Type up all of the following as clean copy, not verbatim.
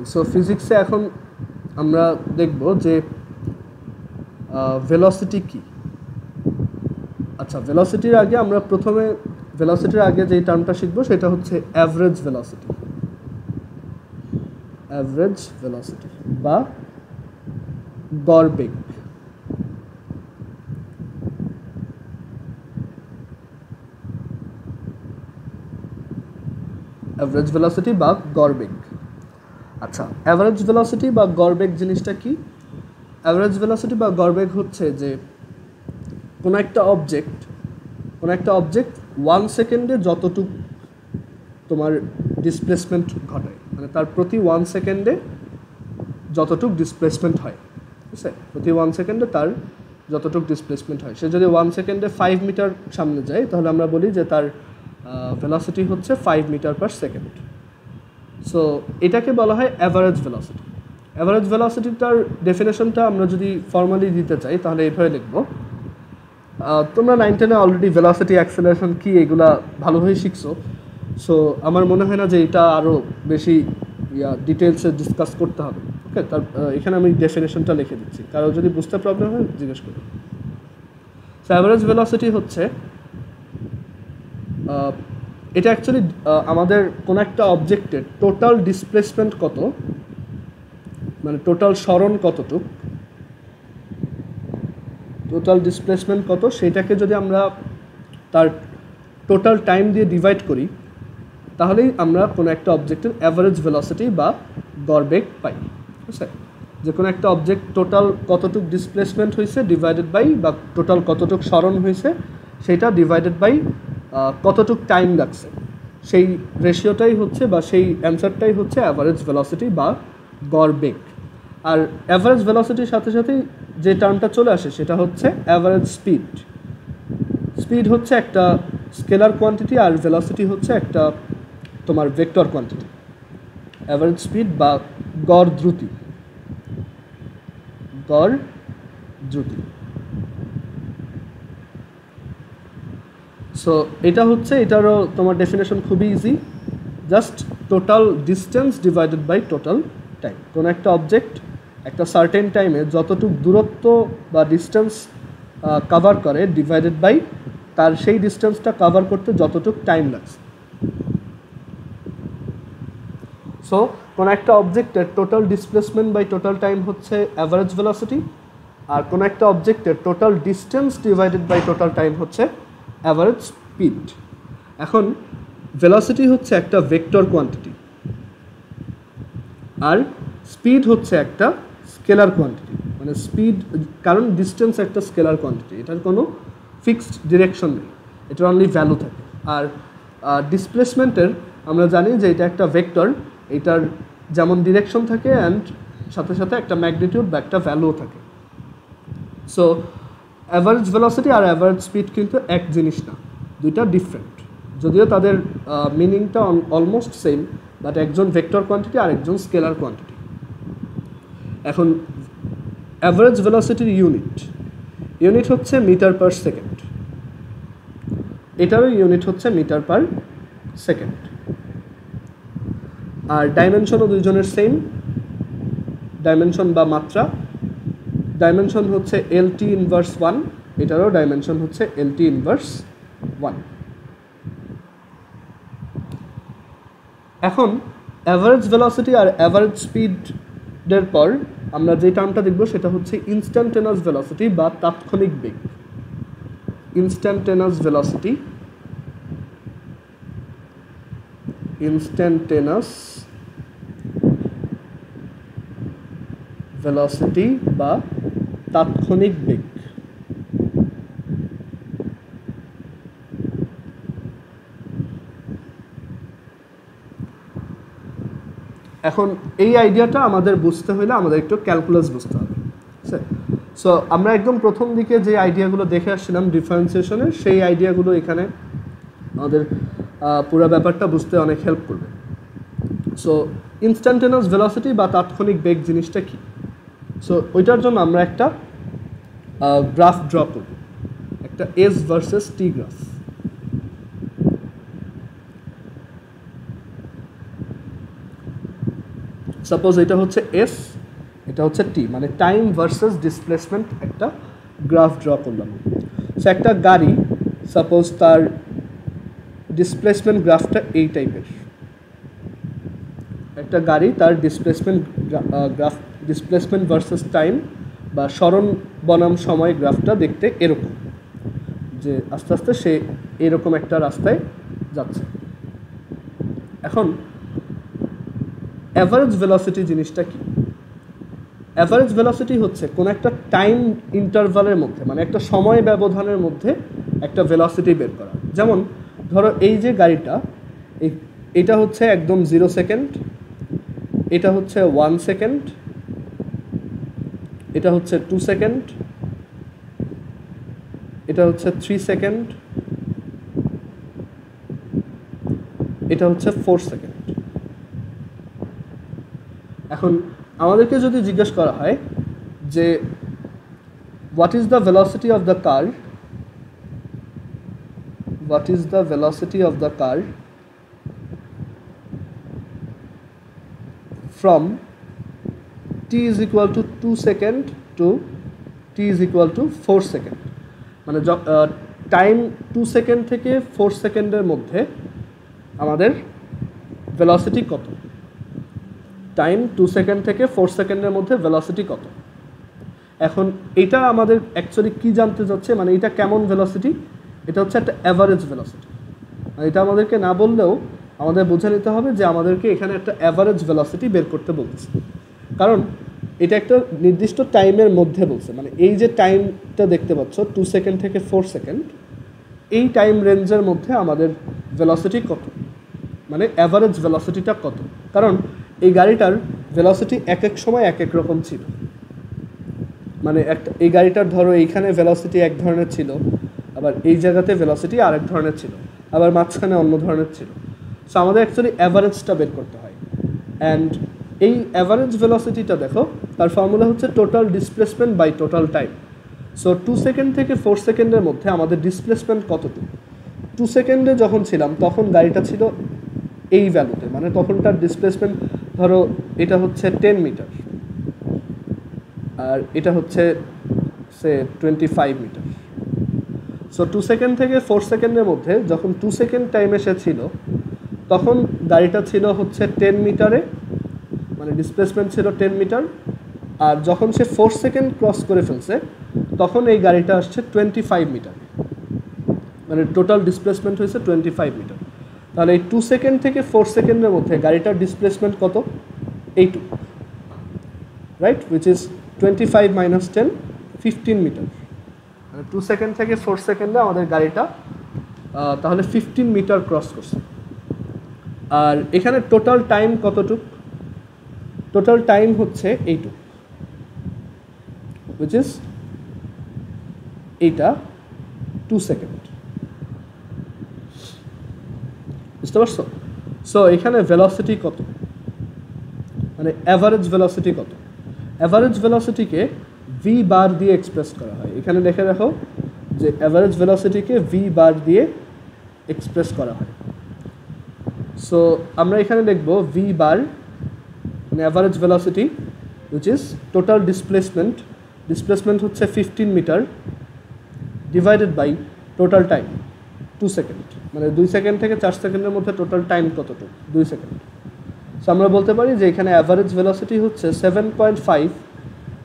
So ফিজিক্সে এখন আমরা দেখব যে ভেলোসিটি কি। আচ্ছা, ভেলোসিটির আগে আমরা প্রথমে ভেলোসিটির আগে যে টার্মটা শিখবো সেটা হচ্ছে অ্যাভারেজ ভেলোসিটি। অ্যাভারেজ ভেলোসিটি বা গড় বেগ। অ্যাভারেজ ভেলোসিটি বা গড় বেগ। আচ্ছা, অ্যাভারেজ ভেলোসিটি বা গড় বেগ জিনিসটা কি? অ্যাভারেজ ভেলোসিটি বা গড় বেগ হচ্ছে যে কোনো একটা অবজেক্ট 1 সেকেন্ডে যতটুকু তোমার ডিসপ্লেসমেন্ট ঘটায়, মানে তার প্রতি 1 সেকেন্ডে যতটুকু ডিসপ্লেসমেন্ট হয়, ঠিক আছে, প্রতি 1 সেকেন্ডে তার যতটুকু ডিসপ্লেসমেন্ট হয়, সে যদি 1 সেকেন্ডে 5 মিটার সামনে যায় তাহলে আমরা বলি যে তার ভেলোসিটি হচ্ছে 5 মিটার পার সেকেন্ড। সো এটাকে বলা হয় অ্যাভারেজ ভেলোসিটি। অ্যাভারেজ ভেলোসিটিটার ডেফিনেশনটা আমরা যদি ফর্মালি দিতে চাই তাহলে এইভাবে লিখব। তোমরা 9-10-এ অলরেডি ভেলোসিটি, অ্যাক্সেলারেশন কি এগুলা ভালোভাবে শিখছো। সো আমার মনে হয় না যে এটা আরও বেশি ডিটেলসে ডিসকাস করতে হবে। ওকে, তার এখানে আমি ডেফিনেশনটা লিখে দিচ্ছি, কারো যদি বুঝতে প্রবলেম হয় জিজ্ঞেস করুন। সো অ্যাভারেজ ভেলোসিটি হচ্ছে এটা অ্যাকচুয়ালি আমাদের কোনো একটা অবজেক্টের টোটাল ডিসপ্লেসমেন্ট কত, মানে টোটাল সরণ কতটুক, টোটাল ডিসপ্লেসমেন্ট কত, সেটাকে যদি আমরা তার টোটাল টাইম দিয়ে ডিভাইড করি তাহলেই আমরা কোনো একটা অবজেক্টের অ্যাভারেজ ভেলোসিটি বা গড় বেগ পাই। ঠিক আছে, যে কোনো একটা অবজেক্ট টোটাল কতটুক ডিসপ্লেসমেন্ট হয়েছে ডিভাইডেড বাই, বা টোটাল কতটুক সরণ হয়েছে সেটা ডিভাইডেড বাই কতটুক টাইম লাগছে, সেই রেশিওটাই হচ্ছে বা সেই অ্যান্সারটাই হচ্ছে অ্যাভারেজ ভেলোসিটি বা গড় বেগ। আর অ্যাভারেজ ভেলোসিটির সাথে সাথেই যে টার্মটা চলে আসে সেটা হচ্ছে অ্যাভারেজ স্পিড। স্পিড হচ্ছে একটা স্কেলার কোয়ান্টিটি আর ভেলোসিটি হচ্ছে একটা তোমার ভেক্টর কোয়ান্টিটি। অ্যাভারেজ স্পিড বা গড় দ্রুতি, গড় দ্রুতি। সো এটা হচ্ছে, এটারও তোমার ডেফিনেশন খুবই easy, just total distance divided by total time. কোনো একটা অবজেক্ট একটা সার্টেন টাইমে যতটুকু দূরত্ব বা ডিস্টেন্স কভার করে ডিভাইডেড বাই তার সেই ডিস্টেন্সটা কভার করতে যতটুকু টাইম লাগছে। সো কোনো একটা অবজেক্টের total displacement by total time হচ্ছে অ্যাভারেজ ভেলোসিটি, আর কোনো একটা অবজেক্টের total distance divided by total time হচ্ছে অ্যাভারেজ স্পিড। এখন ভেলোসিটি হচ্ছে একটা ভেক্টর কোয়ান্টিটি আর স্পিড হচ্ছে একটা স্কেলার কোয়ান্টিটি। মানে স্পিড, কারণ ডিস্টেন্স একটা স্কেলার কোয়ান্টিটি, এটার কোনো ফিক্সড ডিরেকশন নেই, এটার অনলি ভ্যালু থাকে। আর ডিসপ্লেসমেন্টের আমরা জানি যে এটা একটা ভেক্টর, এটার যেমন ডিরেকশন থাকে অ্যান্ড সাথে সাথে একটা ম্যাগনিটিউড বা একটা ভ্যালুও থাকে। সো অ্যাভারেজ ভেলোসিটি আর অ্যাভারেজ স্পিড কিন্তু এক জিনিস না, দুইটা ডিফারেন্ট, যদিও তাদের মিনিংটা অলমোস্ট সেম, বাট একজন ভেক্টর কোয়ান্টিটি আর একজন স্কেলার কোয়ান্টিটি। এখন অ্যাভারেজ ভেলোসিটির ইউনিট হচ্ছে মিটার পার সেকেন্ড, এটারও ইউনিট হচ্ছে মিটার পার সেকেন্ড। আর ডাইমেনশনও দুইজনের সেম, ডাইমেনশন বা মাত্রা, ডাইমেনশন হচ্ছে LT ইনভার্স 1, এটারও ডাইমেনশন হচ্ছে LT ইনভার্স 1। এখন অ্যাভারেজ ভেলোসিটি আর অ্যাভারেজ স্পিডের পর আমরা যে টার্মটা দেখব সেটা হচ্ছে ইনস্ট্যান্টেনাস ভেলোসিটি বা তাৎক্ষণিক বেগ। ইনস্ট্যান্টেনাস ভেলোসিটি, ইনস্ট্যান্টেনাস ভেলোসিটি বা তাৎক্ষণিক বেগ। এখন এই আইডিয়াটা আমাদের বুঝতে হলে আমাদের একটু ক্যালকুলাস বুঝতে হবে। ঠিক আছে, সো আমরা একদম প্রথম দিকে যে আইডিয়াগুলো দেখে আসছিলাম ডিফারেন্সিয়েশনের, সেই আইডিয়াগুলো এখানে আমাদের পুরো ব্যাপারটা বুঝতে অনেক হেল্প করবে। সো ইনস্ট্যান্টেনাস ভেলোসিটি বা তাৎক্ষণিক বেগ জিনিসটা কি? সো ওইটার জন্য আমরা একটা গ্রাফ ড্র করব, একটা S versus T graph. Suppose এটা হচ্ছে এস, এটা হচ্ছে টি, মানে টাইম ভার্সেস ডিসপ্লেসমেন্ট একটা গ্রাফ ড্র করলাম। সো একটা গাড়ি সাপোজ তার ডিসপ্লেসমেন্ট গ্রাফটা এই টাইপের, একটা গাড়ি তার displacement graph, displacement versus time বা সরণ বনাম সময় গ্রাফটা দেখতে এরকম, যে আস্তে আস্তে সে এরকম একটা রাস্তায় যাচ্ছে। এখন অ্যাভারেজ ভেলোসিটি জিনিসটা কি? অ্যাভারেজ ভেলোসিটি হচ্ছে কোনো একটা টাইম ইন্টারভালের মধ্যে, মানে একটা সময় ব্যবধানের মধ্যে একটা ভেলোসিটি বের করা। যেমন ধরো এই যে গাড়িটা, এটা হচ্ছে একদম 0 সেকেন্ড, এটা হচ্ছে 1 সেকেন্ড, এটা হচ্ছে 2 সেকেন্ড, এটা হচ্ছে 3 সেকেন্ড, এটা হচ্ছে 4 সেকেন্ড। এখন আমাদেরকে যদি জিজ্ঞেস করা হয় যে what is the velocity of the car, what is the velocity of the car from t is equal to 2 second to t is equal to 4 second, মানে টাইম 2 সেকেন্ড থেকে 4 সেকেন্ডের মধ্যে আমাদের ভেলোসিটি কত, টাইম 2 সেকেন্ড থেকে 4 সেকেন্ডের মধ্যে velocity কত। এখন এটা আমাদের অ্যাকচুয়ালি কি জানতে যাচ্ছে, মানে এটা কেমন ভেলোসিটি, এটা হচ্ছে একটা অ্যাভারেজ ভেলোসিটি। এটা আমাদেরকে না বললেও আমাদের বুঝে নিতে হবে যে আমাদেরকে এখানে একটা অ্যাভারেজ ভেলোসিটি বের করতে বলতেছে, কারণ এটা একটা নির্দিষ্ট টাইমের মধ্যে বলছে। মানে এই যে টাইমটা দেখতে পাচ্ছ 2 সেকেন্ড থেকে 4 সেকেন্ড, এই টাইম রেঞ্জের মধ্যে আমাদের ভেলোসিটি কত, মানে অ্যাভারেজ ভেলোসিটিটা কত। কারণ এই গাড়িটার ভেলোসিটি এক এক সময় এক এক রকম ছিল, মানে এই গাড়িটার ধরো এইখানে ভেলোসিটি এক ধরনের ছিল, আবার এই জায়গাতে ভেলোসিটি আরেক ধরনের ছিল, আবার মাঝখানে অন্য ধরনের ছিল। সো আমাদের অ্যাকচুয়ালি অ্যাভারেজটা বের করতে হয়। অ্যান্ড এই অ্যাভারেজ ভেলোসিটিটা দেখো, তার ফর্মুলা হচ্ছে total displacement by total time. So 2 second থেকে 4 সেকেন্ডের মধ্যে আমাদের ডিসপ্লেসমেন্ট কতটুকু। 2 সেকেন্ডে যখন ছিলাম তখন গাড়িটা ছিল এই ভ্যালুতে, মানে তখন তার ডিসপ্লেসমেন্ট ধরো এটা হচ্ছে 10 মিটার আর এটা হচ্ছে সে 25 মিটার। সো 2 সেকেন্ড থেকে 4 সেকেন্ডের মধ্যে যখন 2 সেকেন্ড টাইমে সে ছিল তখন গাড়িটা ছিল হচ্ছে 10 মিটারে, মানে ডিসপ্লেসমেন্ট ছিল 10 মিটার। আর যখন সে 4 সেকেন্ড ক্রস করে ফেলছে তখন এই গাড়িটা আসছে 25 মিটার, মানে টোটাল ডিসপ্লেসমেন্ট হয়েছে 25 মিটার। তাহলে এই 2 সেকেন্ড থেকে 4 সেকেন্ডের মধ্যে গাড়িটার ডিসপ্লেসমেন্ট কত, এইটুকু, right, which is 25 minus 10, 15 metre. মানে 2 সেকেন্ড থেকে 4 সেকেন্ডে আমাদের গাড়িটা তাহলে 15 মিটার ক্রস করছে। আর এখানে টোটাল টাইম কতটুক, টোটাল টাইম হচ্ছে এইটুক, উইচ ইজ এইটা 2 সেকেন্ড। বুঝতে পারছো? সো এখানে ভেলোসিটি কত, মানে অ্যাভারেজ ভেলোসিটি কত। অ্যাভারেজ ভেলোসিটিকে ভি বার দিয়ে এক্সপ্রেস করা হয়। এখানে দেখে রাখো যে অ্যাভারেজ ভেলোসিটিকে ভি বার দিয়ে এক্সপ্রেস করা হয়। সো আমরা এখানে দেখব ভি বার মানে average velocity which is total displacement, displacement হচ্ছে 15 metre divided by total time 2 second, মানে 2 সেকেন্ড থেকে 4 সেকেন্ডের মধ্যে টোটাল টাইম কতটুকু, 2 সেকেন্ড। সো আমরা বলতে পারি যে এখানে অ্যাভারেজ ভেলোসিটি হচ্ছে 7.5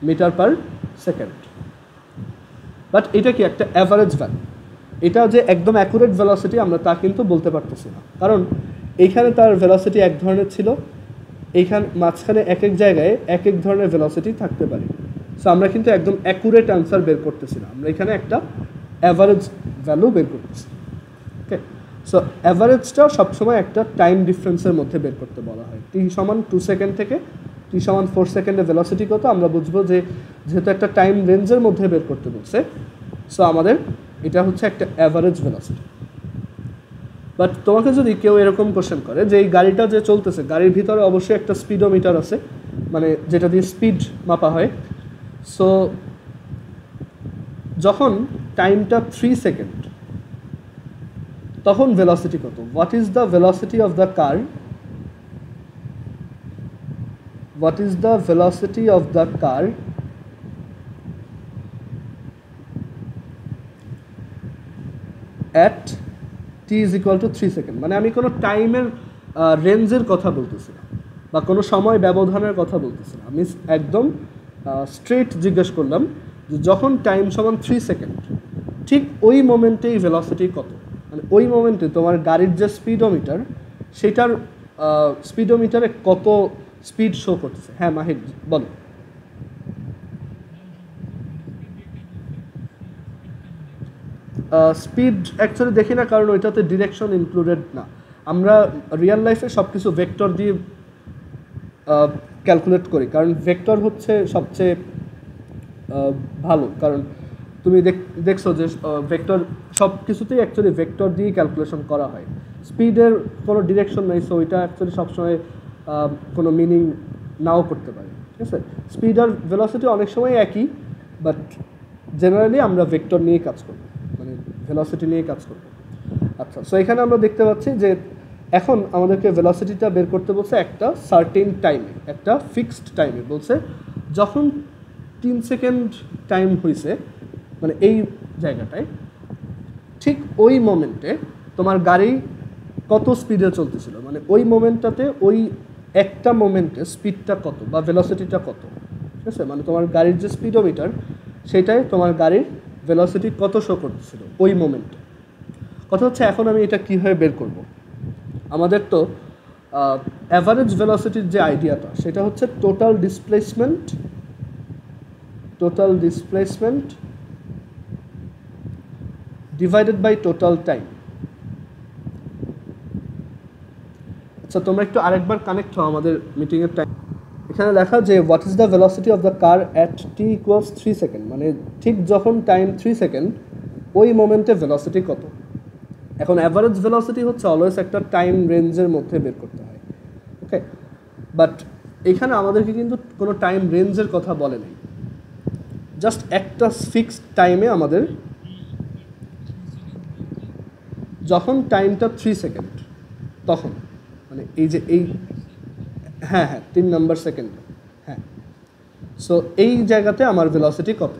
মিটার পার সেকেন্ড। বাট এটা কি একটা অ্যাভারেজ ভ্যালু, এটা যে একদম অ্যাকুরেট ভেলোসিটি আমরা তা কিন্তু বলতে পারতেছি না, কারণ এইখানে তার ভেলোসিটি এক ধরনের ছিল, এইখানে মাঝখানে এক এক জায়গায় এক এক ধরনের ভেলোসিটি থাকতে পারে। সো আমরা কিন্তু একদম অ্যাকুরেট অ্যান্সার বের করতেছি না, আমরা এখানে একটা অ্যাভারেজ ভ্যালু বের করতেছি। ওকে, সো অ্যাভারেজটা সবসময় একটা টাইম ডিফারেন্সের মধ্যে বের করতে বলা হয়। টি সমান 2 সেকেন্ড থেকে টি সমান 4 সেকেন্ডের ভেলোসিটি কত আমরা বুঝবো, যে যেহেতু একটা টাইম রেঞ্জের মধ্যে বের করতে বলছে, সো আমাদের এটা হচ্ছে একটা অ্যাভারেজ ভেলোসিটি। বাট তোমাকে যদি কেউ এরকম কোশ্চেন করে যে এই গাড়িটা যে চলতেছে, গাড়ির ভিতরে অবশ্যই একটা স্পিডোমিটার আছে, মানে যেটা দিয়ে স্পিড মাপা হয়। সো যখন টাইমটা 3 সেকেন্ড তখন ভেলোসিটি কত, what is the velocity of the car, what is the velocity of the car at t is equal to 3 second. মানে আমি কোনো টাইমের রেঞ্জের কথা বলতেছি না বা কোনো সময় ব্যবধানের কথা বলতেছি না, আমি একদম স্ট্রেট জিজ্ঞেস করলাম যে যখন টাইম সমান 3 সেকেন্ড ঠিক ওই মোমেন্টেই ভেলোসিটি কত, মানে ওই মোমেন্টে তোমার গাড়ির যে স্পিডোমিটার সেটার স্পিডোমিটারে কত স্পিড শো করতেছে। হ্যাঁ মাহির বলো। স্পিড অ্যাকচুয়ালি দেখি না, কারণ ওইটাতে ডিরেকশন ইনক্লুডেড না। আমরা রিয়েল লাইফে সব কিছু ভেক্টর দিয়ে ক্যালকুলেট করি, কারণ ভেক্টর হচ্ছে সবচেয়ে ভালো। কারণ তুমি দেখছো যে ভেক্টর সব কিছুতেই অ্যাকচুয়ালি ভেক্টর দিয়ে ক্যালকুলেশন করা হয়। স্পিডের কোনো ডিরেকশন নেই, সো ওইটা অ্যাকচুয়ালি সবসময় কোনো মিনিং নাও করতে পারে, ঠিক আছে। স্পিড আর ভেলোসিটি অনেক সময় একই, বাট জেনারেলি আমরা ভেক্টর নিয়ে কাজ করব, মানে ভেলোসিটি নিয়ে কাজ করব। আচ্ছা, সো এখানে আমরা দেখতে পাচ্ছি যে এখন আমাদেরকে ভেলোসিটিটা বের করতে বলছে একটা সার্টেন টাইমে, একটা ফিক্সড টাইমে বলছে। যখন 3 সেকেন্ড টাইম হয়েছে, মানে এই জায়গাটায় ঠিক ওই মোমেন্টে তোমার গাড়ি কত স্পিডে চলতেছিল, মানে ওই মোমেন্টটাতে ওই একটা মোমেন্টে স্পিডটা কত বা ভেলোসিটিটা কত, ঠিক আছে। মানে তোমার গাড়ির যে স্পিডোমিটার সেটাই তোমার গাড়ির ভেলোসিটি কত শো করতেছিল ওই মোমেন্টে। কথা হচ্ছে এখন আমি এটা কীভাবে বের করব। আমাদের তো অ্যাভারেজ ভেলোসিটির যে আইডিয়াটা সেটা হচ্ছে total displacement divided by total time. আচ্ছা, তোমরা একটু আরেকবার কানেক্ট হও আমাদের মিটিংয়ের টাইম। এখানে লেখা যে what is the velocity of the car at T equals 3 second, মানে ঠিক যখন টাইম 3 সেকেন্ড ওই মোমেন্টে ভেলোসিটি কত। এখন অ্যাভারেজ ভেলোসিটি হচ্ছে অলওয়েজ একটা টাইম রেঞ্জের মধ্যে বের করতে হয়, ওকে। বাট এখানে আমাদেরকে কিন্তু কোনো টাইম রেঞ্জের কথা বলে নেই, জাস্ট একটা ফিক্সড টাইমে আমাদের যখন টাইমটা 3 সেকেন্ড তখন, মানে এই যে এই হ্যাঁ 3 নাম্বার সেকেন্ড, হ্যাঁ। সো এই জায়গাতে আমার ভেলোসিটি কত,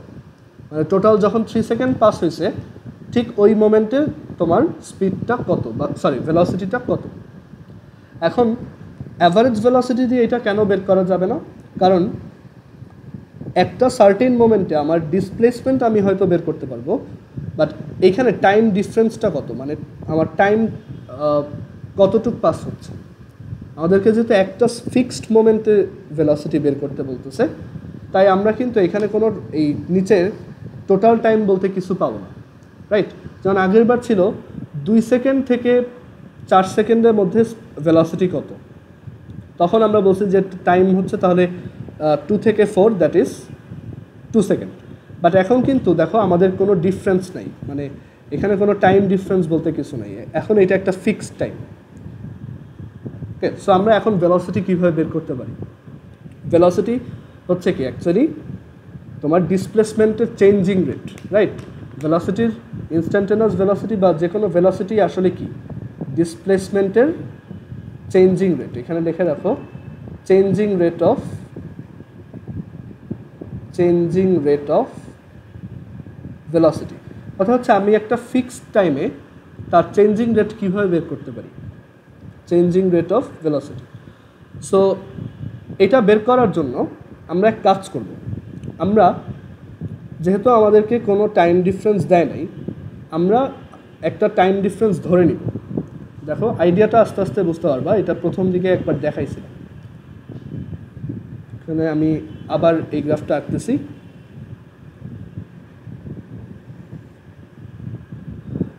মানে টোটাল যখন 3 সেকেন্ড পাস হয়েছে ঠিক ওই মোমেন্টে তোমার স্পিডটা কত বা ভেলোসিটিটা কত। এখন অ্যাভারেজ ভেলোসিটি দিয়ে এটা কেন বের করা যাবে না, কারণ একটা সার্টেন মোমেন্টে আমার ডিসপ্লেসমেন্ট আমি হয়তো বের করতে পারবো, বাট এইখানে টাইম ডিফারেন্সটা কত, মানে আমার টাইম কতটুকু পাস হচ্ছে। আমাদেরকে যেহেতু একটা ফিক্সড মোমেন্টে ভেলোসিটি বের করতে বলতেছে, তাই আমরা কিন্তু এখানে কোনো এই নিচের টোটাল টাইম বলতে কিছু পাবো না, রাইট। যেমন আগের বার ছিল 2 সেকেন্ড থেকে 4 সেকেন্ডের মধ্যে ভেলোসিটি কত, তখন আমরা বলছি যে টাইম হচ্ছে তাহলে 2 থেকে 4 দ্যাট ইজ 2 সেকেন্ড। বাট এখন কিন্তু দেখো আমাদের কোনো ডিফারেন্স নাই, মানে এখানে কোনো টাইম ডিফারেন্স বলতে কিছু নাই, এখন এটা একটা ফিক্সড টাইম, ওকে। সো আমরা এখন ভেলোসিটি কীভাবে বের করতে পারি। ভেলোসিটি হচ্ছে কি অ্যাকচুয়ালি তোমার ডিসপ্লেসমেন্টের চেঞ্জিং রেট, রাইট। ভেলোসিটির ইনস্ট্যান্টেনিয়াস ভেলোসিটি বা যে কোনো ভেলোসিটি আসলে কি ডিসপ্লেসমেন্টের চেঞ্জিং রেট। এখানে লিখে রাখো চেঞ্জিং রেট অফ ভেলোসিটি। কথা হচ্ছে আমি একটা ফিক্সড টাইমে তার চেঞ্জিং রেট কীভাবে বের করতে পারি, changing rate of velocity. So এটা বের করার জন্য আমরা এক কাজ করব, আমরা যেহেতু আমাদেরকে কোনো টাইম ডিফারেন্স দেয় নাই, আমরা একটা টাইম ডিফারেন্স ধরে নিব। দেখো আইডিয়াটা আস্তে আস্তে বুঝতে পারবা, এটা প্রথম দিকে একবার দেখাইছিলাম। এখানে আমি আবার এই গ্রাফটা আঁকতেছি।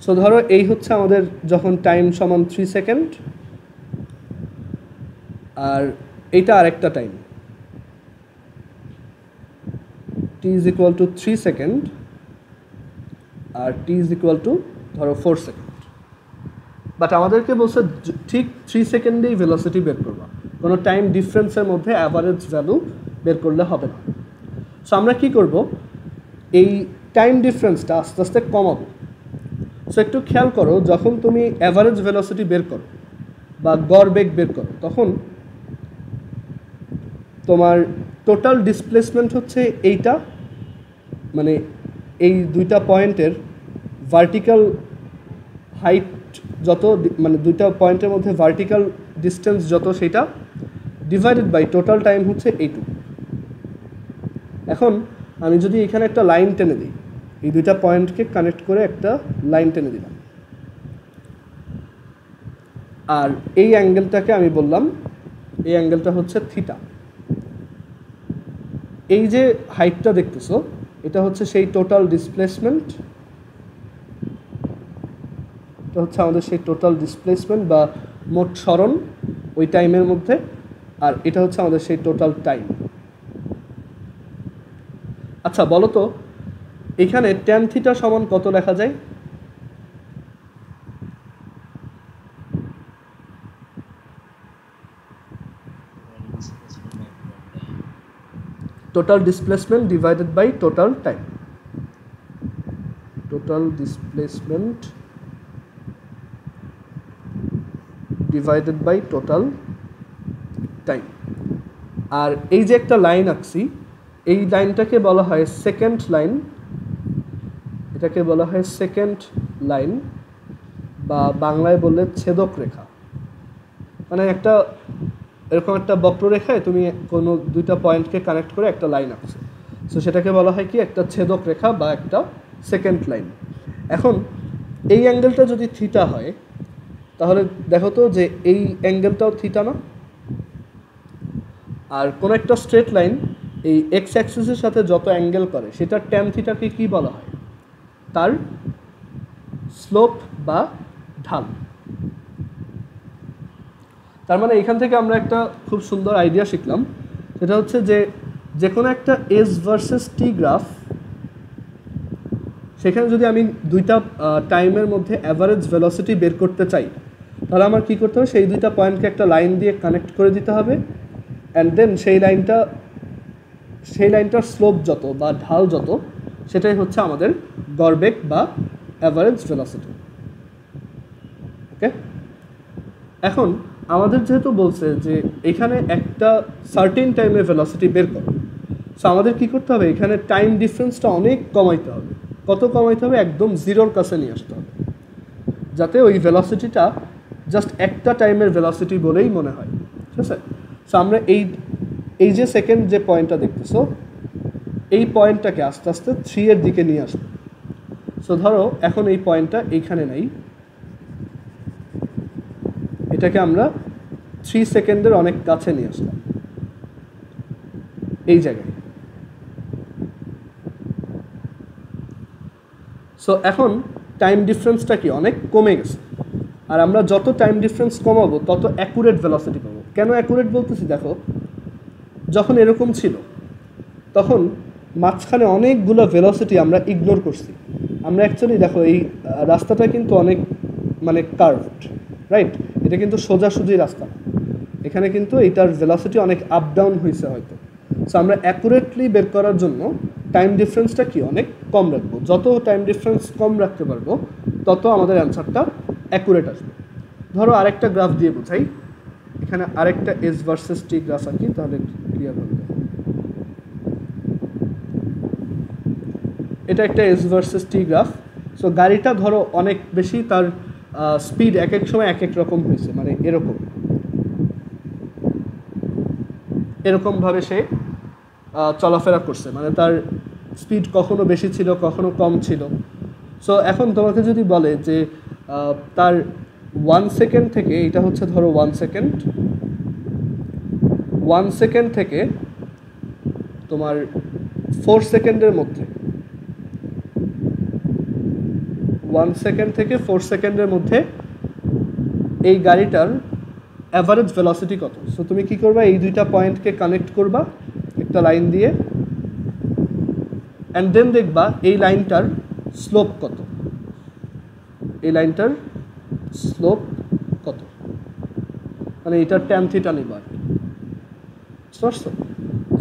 সো ধরো এই হচ্ছে আমাদের যখন টাইম সমান 3 সেকেন্ড, আর এইটা আরেকটা time t is equal to 3 second, আর t is equal to ধরো 4 সেকেন্ড। বাট আমাদেরকে বলছে ঠিক 3 সেকেন্ডেই ভেলোসিটি বের করবা, কোনো টাইম ডিফারেন্সের মধ্যে অ্যাভারেজ ভ্যালু বের করলে হবে না। সো আমরা কি করব, এই টাইম ডিফারেন্সটা আস্তে আস্তে কমাবো। সো একটু খেয়াল করো, যখন তুমি অ্যাভারেজ ভেলোসিটি বের করো বা গড় বেগ বের করো, তখন তোমার টোটাল ডিসপ্লেসমেন্ট হচ্ছে এইটা, মানে এই দুইটা পয়েন্টের ভার্টিক্যাল হাইট যত, মানে দুইটা পয়েন্টের মধ্যে ভার্টিক্যাল ডিস্টেন্স যত, সেটা ডিভাইডেড বাই টোটাল টাইম হচ্ছে এইটুকু। এখন আমি যদি এখানে একটা লাইন টেনে দিই, এই দুইটা পয়েন্টকে কানেক্ট করে একটা লাইন টেনে দিলাম, আর এই অ্যাঙ্গেলটাকে আমি বললাম, এই অ্যাঙ্গেলটা হচ্ছে থিটা। এই যে হাইটটা দেখতেছো, এটা হচ্ছে সেই টোটাল ডিসপ্লেসমেন্ট, এটা হচ্ছে আমাদের সেই টোটাল ডিসপ্লেসমেন্ট বা মোট সরণ ওই টাইমের মধ্যে, আর এটা হচ্ছে আমাদের সেই টোটাল টাইম। আচ্ছা বলো তো, এখানে ট্যান থিটা সমান কত লেখা যায়? Total displacement divided by total time. Total displacement divided by total time. আর এই যে একটা লাইন আঁকছি, এই লাইনটাকে বলা হয় সেকেন্ড লাইন, এটাকে বলা হয় সেকেন্ড লাইন, বা বাংলায় বললে ছেদক রেখা। মানে একটা এরকম একটা বক্ররেখায় তুমি কোনো দুইটা পয়েন্টকে কানেক্ট করে একটা লাইন আঁকছো, সো সেটাকে বলা হয় কি একটা ছেদক রেখা বা একটা সেকেন্ড লাইন। এখন এই অ্যাঙ্গেলটা যদি থিটা হয়, তাহলে দেখো তো যে এই অ্যাঙ্গেলটাও থিটা না? আর কোন একটা স্ট্রেট লাইন এই এক্স অ্যাক্সিসের সাথে যত অ্যাঙ্গেল করে, সেটা ট্যান থিটাকে কি বলা হয়? তার স্লোপ বা ঢাল। তার মানে এখান থেকে আমরা একটা খুব সুন্দর আইডিয়া শিখলাম, সেটা হচ্ছে যে কোনো একটা এস ভার্সেস টি গ্রাফ, সেখানে যদি আমি দুইটা টাইমের মধ্যে অ্যাভারেজ ভেলোসিটি বের করতে চাই, তাহলে আমার কী করতে হবে? সেই দুইটা পয়েন্টকে একটা লাইন দিয়ে কানেক্ট করে দিতে হবে, অ্যান্ড দেন সেই লাইনটার স্লোপ যত বা ঢাল যত, সেটাই হচ্ছে আমাদের গড়বেগ বা অ্যাভারেজ ভেলোসিটি। ওকে, এখন আমাদের যেহেতু বলছে যে এখানে একটা সার্টেন টাইমে ভেলোসিটি বের করো, সো আমাদের কী করতে হবে? এখানে টাইম ডিফারেন্সটা অনেক কমাইতে হবে। কত কমাইতে হবে? একদম জিরোর কাছে নিয়ে আসতে হবে, যাতে ওই ভেলোসিটিটা জাস্ট একটা টাইমের ভেলোসিটি বলেই মনে হয়। ঠিক আছে? সো আমরা এই যে সেকেন্ড যে পয়েন্টটা দেখতেছো, এই পয়েন্টটাকে আস্তে আস্তে 3 এর দিকে নিয়ে আসবো। সো ধরো এখন এই পয়েন্টটা এইখানে নেই, এটাকে আমরা 3 সেকেন্ডের অনেক কাছে নিয়ে আসলাম এই জায়গায়। সো এখন টাইম ডিফারেন্সটা কি অনেক কমে গেছে, আর আমরা যত টাইম ডিফারেন্স কমাবো তত অ্যাকুরেট ভেলোসিটি পাবো। কেন অ্যাকুরেট বলতেছি? দেখো, যখন এরকম ছিল তখন মাঝখানে অনেকগুলো ভেলোসিটি আমরা ইগনোর করছি। আমরা অ্যাকচুয়ালি দেখো এই রাস্তাটা কিন্তু অনেক মানে কার্ভড, রাইট? এটা কিন্তু সোজাসুজি রাস্তা না, এখানে কিন্তু এইটার ভেলোসিটি অনেক আপ ডাউন হয়েছে হয়তো। সো আমরা অ্যাকুরেটলি বের করার জন্য টাইম ডিফারেন্সটা কি অনেক কম রাখবো। যত টাইম ডিফারেন্স কম রাখতে পারবো তত আমাদের অ্যান্সারটা অ্যাকুরেট আসবে। ধরো আরেকটা গ্রাফ দিয়ে বোঝাই, এখানে আরেকটা এস ভার্সেস টি গ্রাফ আঁকি, তাহলে ক্লিয়ার হবে। এটা একটা এস ভার্সেস টি গ্রাফ। সো গাড়িটা ধরো অনেক বেশি, তার স্পিড এক এক সময় এক এক রকম হয়েছে, মানে এরকমভাবে সে চলাফেরা করছে, মানে তার স্পিড কখনো বেশি ছিল কখনো কম ছিল। সো এখন তোমাকে যদি বলে যে তার 1 সেকেন্ড থেকে, এটা হচ্ছে ধরো 1 সেকেন্ড থেকে তোমার 4 সেকেন্ডের মধ্যে, 1 সেকেন্ড থেকে 4 সেকেন্ডের মধ্যে এই গাড়িটার অ্যাভারেজ ভেলোসিটি কত? সো তুমি কি করবা? এই দুইটা পয়েন্টকে কানেক্ট করবা একটা লাইন দিয়ে, অ্যান্ড দেন দেখবা এই লাইনটার স্লোপ কত, এই লাইনটার স্লোপ কত, মানে এটার ট্যান থিটা নিবা।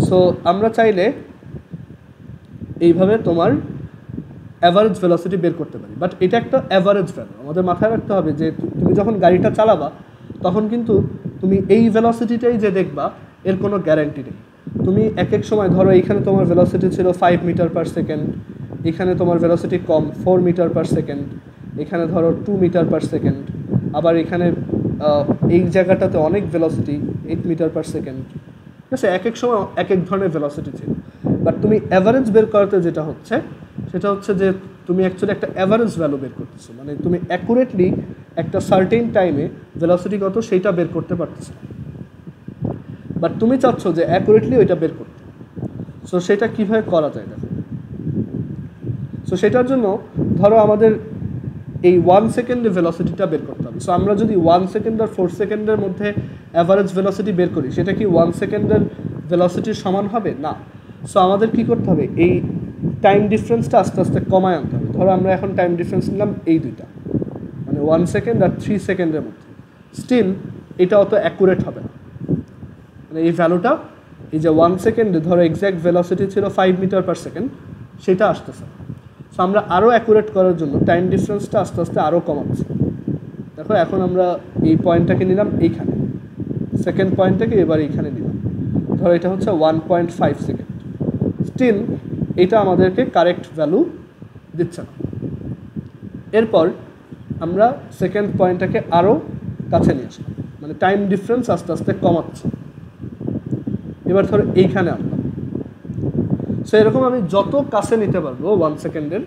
সো আমরা চাইলে এইভাবে তোমার অ্যাভারেজ ভেলোসিটি বের করতে পারি, বাট এটা একটা অ্যাভারেজ ভ্যালু। আমাদের মাথায় রাখতে হবে যে তুমি যখন গাড়িটা চালাবা তখন কিন্তু তুমি এই ভেলোসিটিটাই যে দেখবা এর কোনো গ্যারান্টি নেই। তুমি এক এক সময় ধরো এইখানে তোমার ভেলোসিটি ছিল 5 মিটার পার সেকেন্ড, এখানে তোমার ভেলোসিটি কম 4 মিটার পার সেকেন্ড, এখানে ধরো 2 মিটার পার সেকেন্ড, আবার এখানে এই জায়গাটাতে অনেক ভেলোসিটি 8 মিটার পার সেকেন্ড। ঠিক আছে, এক এক সময় এক এক ধরনের ভেলোসিটি ছিল। বাট তুমি অ্যাভারেজ বের করতে যেটা হচ্ছে সেটা হচ্ছে যে তুমি অ্যাকচুয়ালি একটা অ্যাভারেজ ভ্যালু বের করতেছো, মানে তুমি অ্যাকুরেটলি একটা সার্টেন টাইমে ভেলোসিটি কত সেইটা বের করতে পারতেছো, বাট তুমি চাচ্ছ যে অ্যাকুরেটলি ওইটা বের করতে। সো সেটা কীভাবে করা যায় দেখো। সো সেটার জন্য ধরো আমাদের এই 1 সেকেন্ডে ভেলোসিটিটা বের করতে হবে। সো আমরা যদি 1 সেকেন্ড আর 4 সেকেন্ডের মধ্যে অ্যাভারেজ ভেলোসিটি বের করি, সেটা কি 1 সেকেন্ডের ভেলোসিটির সমান হবে? না। সো আমাদের কী করতে হবে, এই টাইম ডিফারেন্সটা আস্তে আস্তে কমায় আনতে হবে। ধরো আমরা এখন টাইম ডিফারেন্স নিলাম এই দুইটা, মানে 1 সেকেন্ড আর 3 সেকেন্ডের মধ্যে, স্টিল এটা অত অ্যাকুরেট হবে না। মানে এই ভ্যালুটা, এই যে 1 সেকেন্ডে ধরো এক্স্যাক্ট ভেলোসিটি ছিল 5 মিটার পার সেকেন্ড, সেটা আসতেছে। সো আমরা আরও অ্যাকুরেট করার জন্য টাইম ডিফারেন্সটা আস্তে আস্তে আরও কমাচ্ছি। দেখো এখন আমরা এই পয়েন্টটাকে নিলাম এইখানে, সেকেন্ড পয়েন্টটাকে এবার এইখানে নিলাম, ধরো এটা হচ্ছে 1.5 সেকেন্ড, স্টিল এটা আমাদেরকে কারেক্ট ভ্যালু দিচ্ছে না। এরপর আমরা সেকেন্ড পয়েন্টটাকে আরও কাছে নিয়ে আসলাম, মানে টাইম ডিফারেন্স আস্তে আস্তে কমাচ্ছে। এবার ধরো এইখানে আনলাম। সো এরকম আমি যত কাছে নিতে পারবো 1 সেকেন্ডের,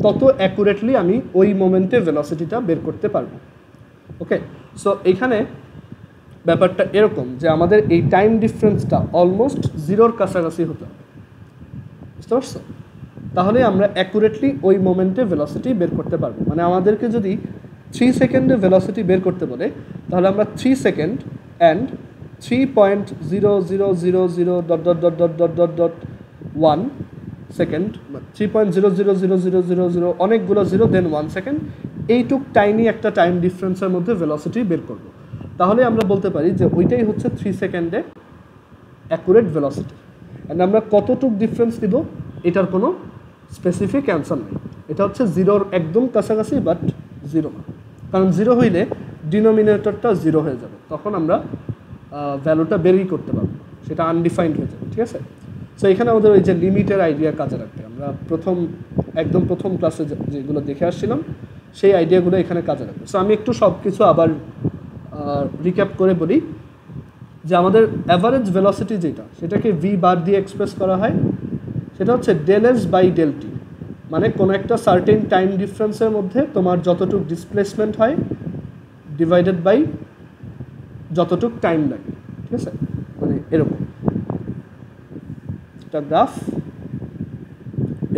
তত অ্যাকুরেটলি আমি ওই মোমেন্টে ভেলোসিটিটা বের করতে পারবো। ওকে, সো এইখানে ব্যাপারটা এরকম যে আমাদের এই টাইম ডিফারেন্সটা অলমোস্ট জিরোর কাছাকাছি হতে হবে, বুঝতে পারছো? তাহলে আমরা অ্যাকুরেটলি ওই মোমেন্টে ভেলোসিটি বের করতে পারবো। মানে আমাদেরকে যদি 3 সেকেন্ডে ভেলোসিটি বের করতে বলে, তাহলে আমরা 3 সেকেন্ড অ্যান্ড 3.000.1 সেকেন্ড, 3.0000000 অনেকগুলো জিরো, দেন 1 সেকেন্ড, এইটুক টাইনি একটা টাইম ডিফারেন্সের মধ্যে ভেলোসিটি বের করব। তাহলে আমরা বলতে পারি যে ওইটাই হচ্ছে 3 সেকেন্ডে অ্যাকুরেট ভেলোসিটি। অ্যান্ড আমরা কতটুক ডিফারেন্স দিব এটার কোনো স্পেসিফিক অ্যান্সার নেই। এটা হচ্ছে জিরোর একদম কাছাকাছি, বাট জিরো না, কারণ জিরো হইলে ডিনোমিনেটরটা জিরো হয়ে যাবে, তখন আমরা ভ্যালুটা বেরই করতে পারবো, সেটা আনডিফাইন্ড হয়ে যাবে। ঠিক আছে, সো এখানে আমাদের ওই যে লিমিটের আইডিয়া কাজে রাখবে, আমরা একদম প্রথম ক্লাসে যেগুলো দেখে আসছিলাম সেই আইডিয়াগুলো এখানে কাজে রাখবে। সো আমি একটু সব কিছু আবার রিক্যাপ করে বলি যে আমাদের অ্যাভারেজ ভেলোসিটি যেটা, সেটাকে ভি বার দিয়ে এক্সপ্রেস করা হয়, সেটা হচ্ছে del S by del T, মানে কোনো একটা সার্টেন টাইম ডিফারেন্সের মধ্যে তোমার যতটুক ডিসপ্লেসমেন্ট হয় ডিভাইডেড বাই যতটুক টাইম লাগে। ঠিক আছে, মানে এরকম একটা গ্রাফ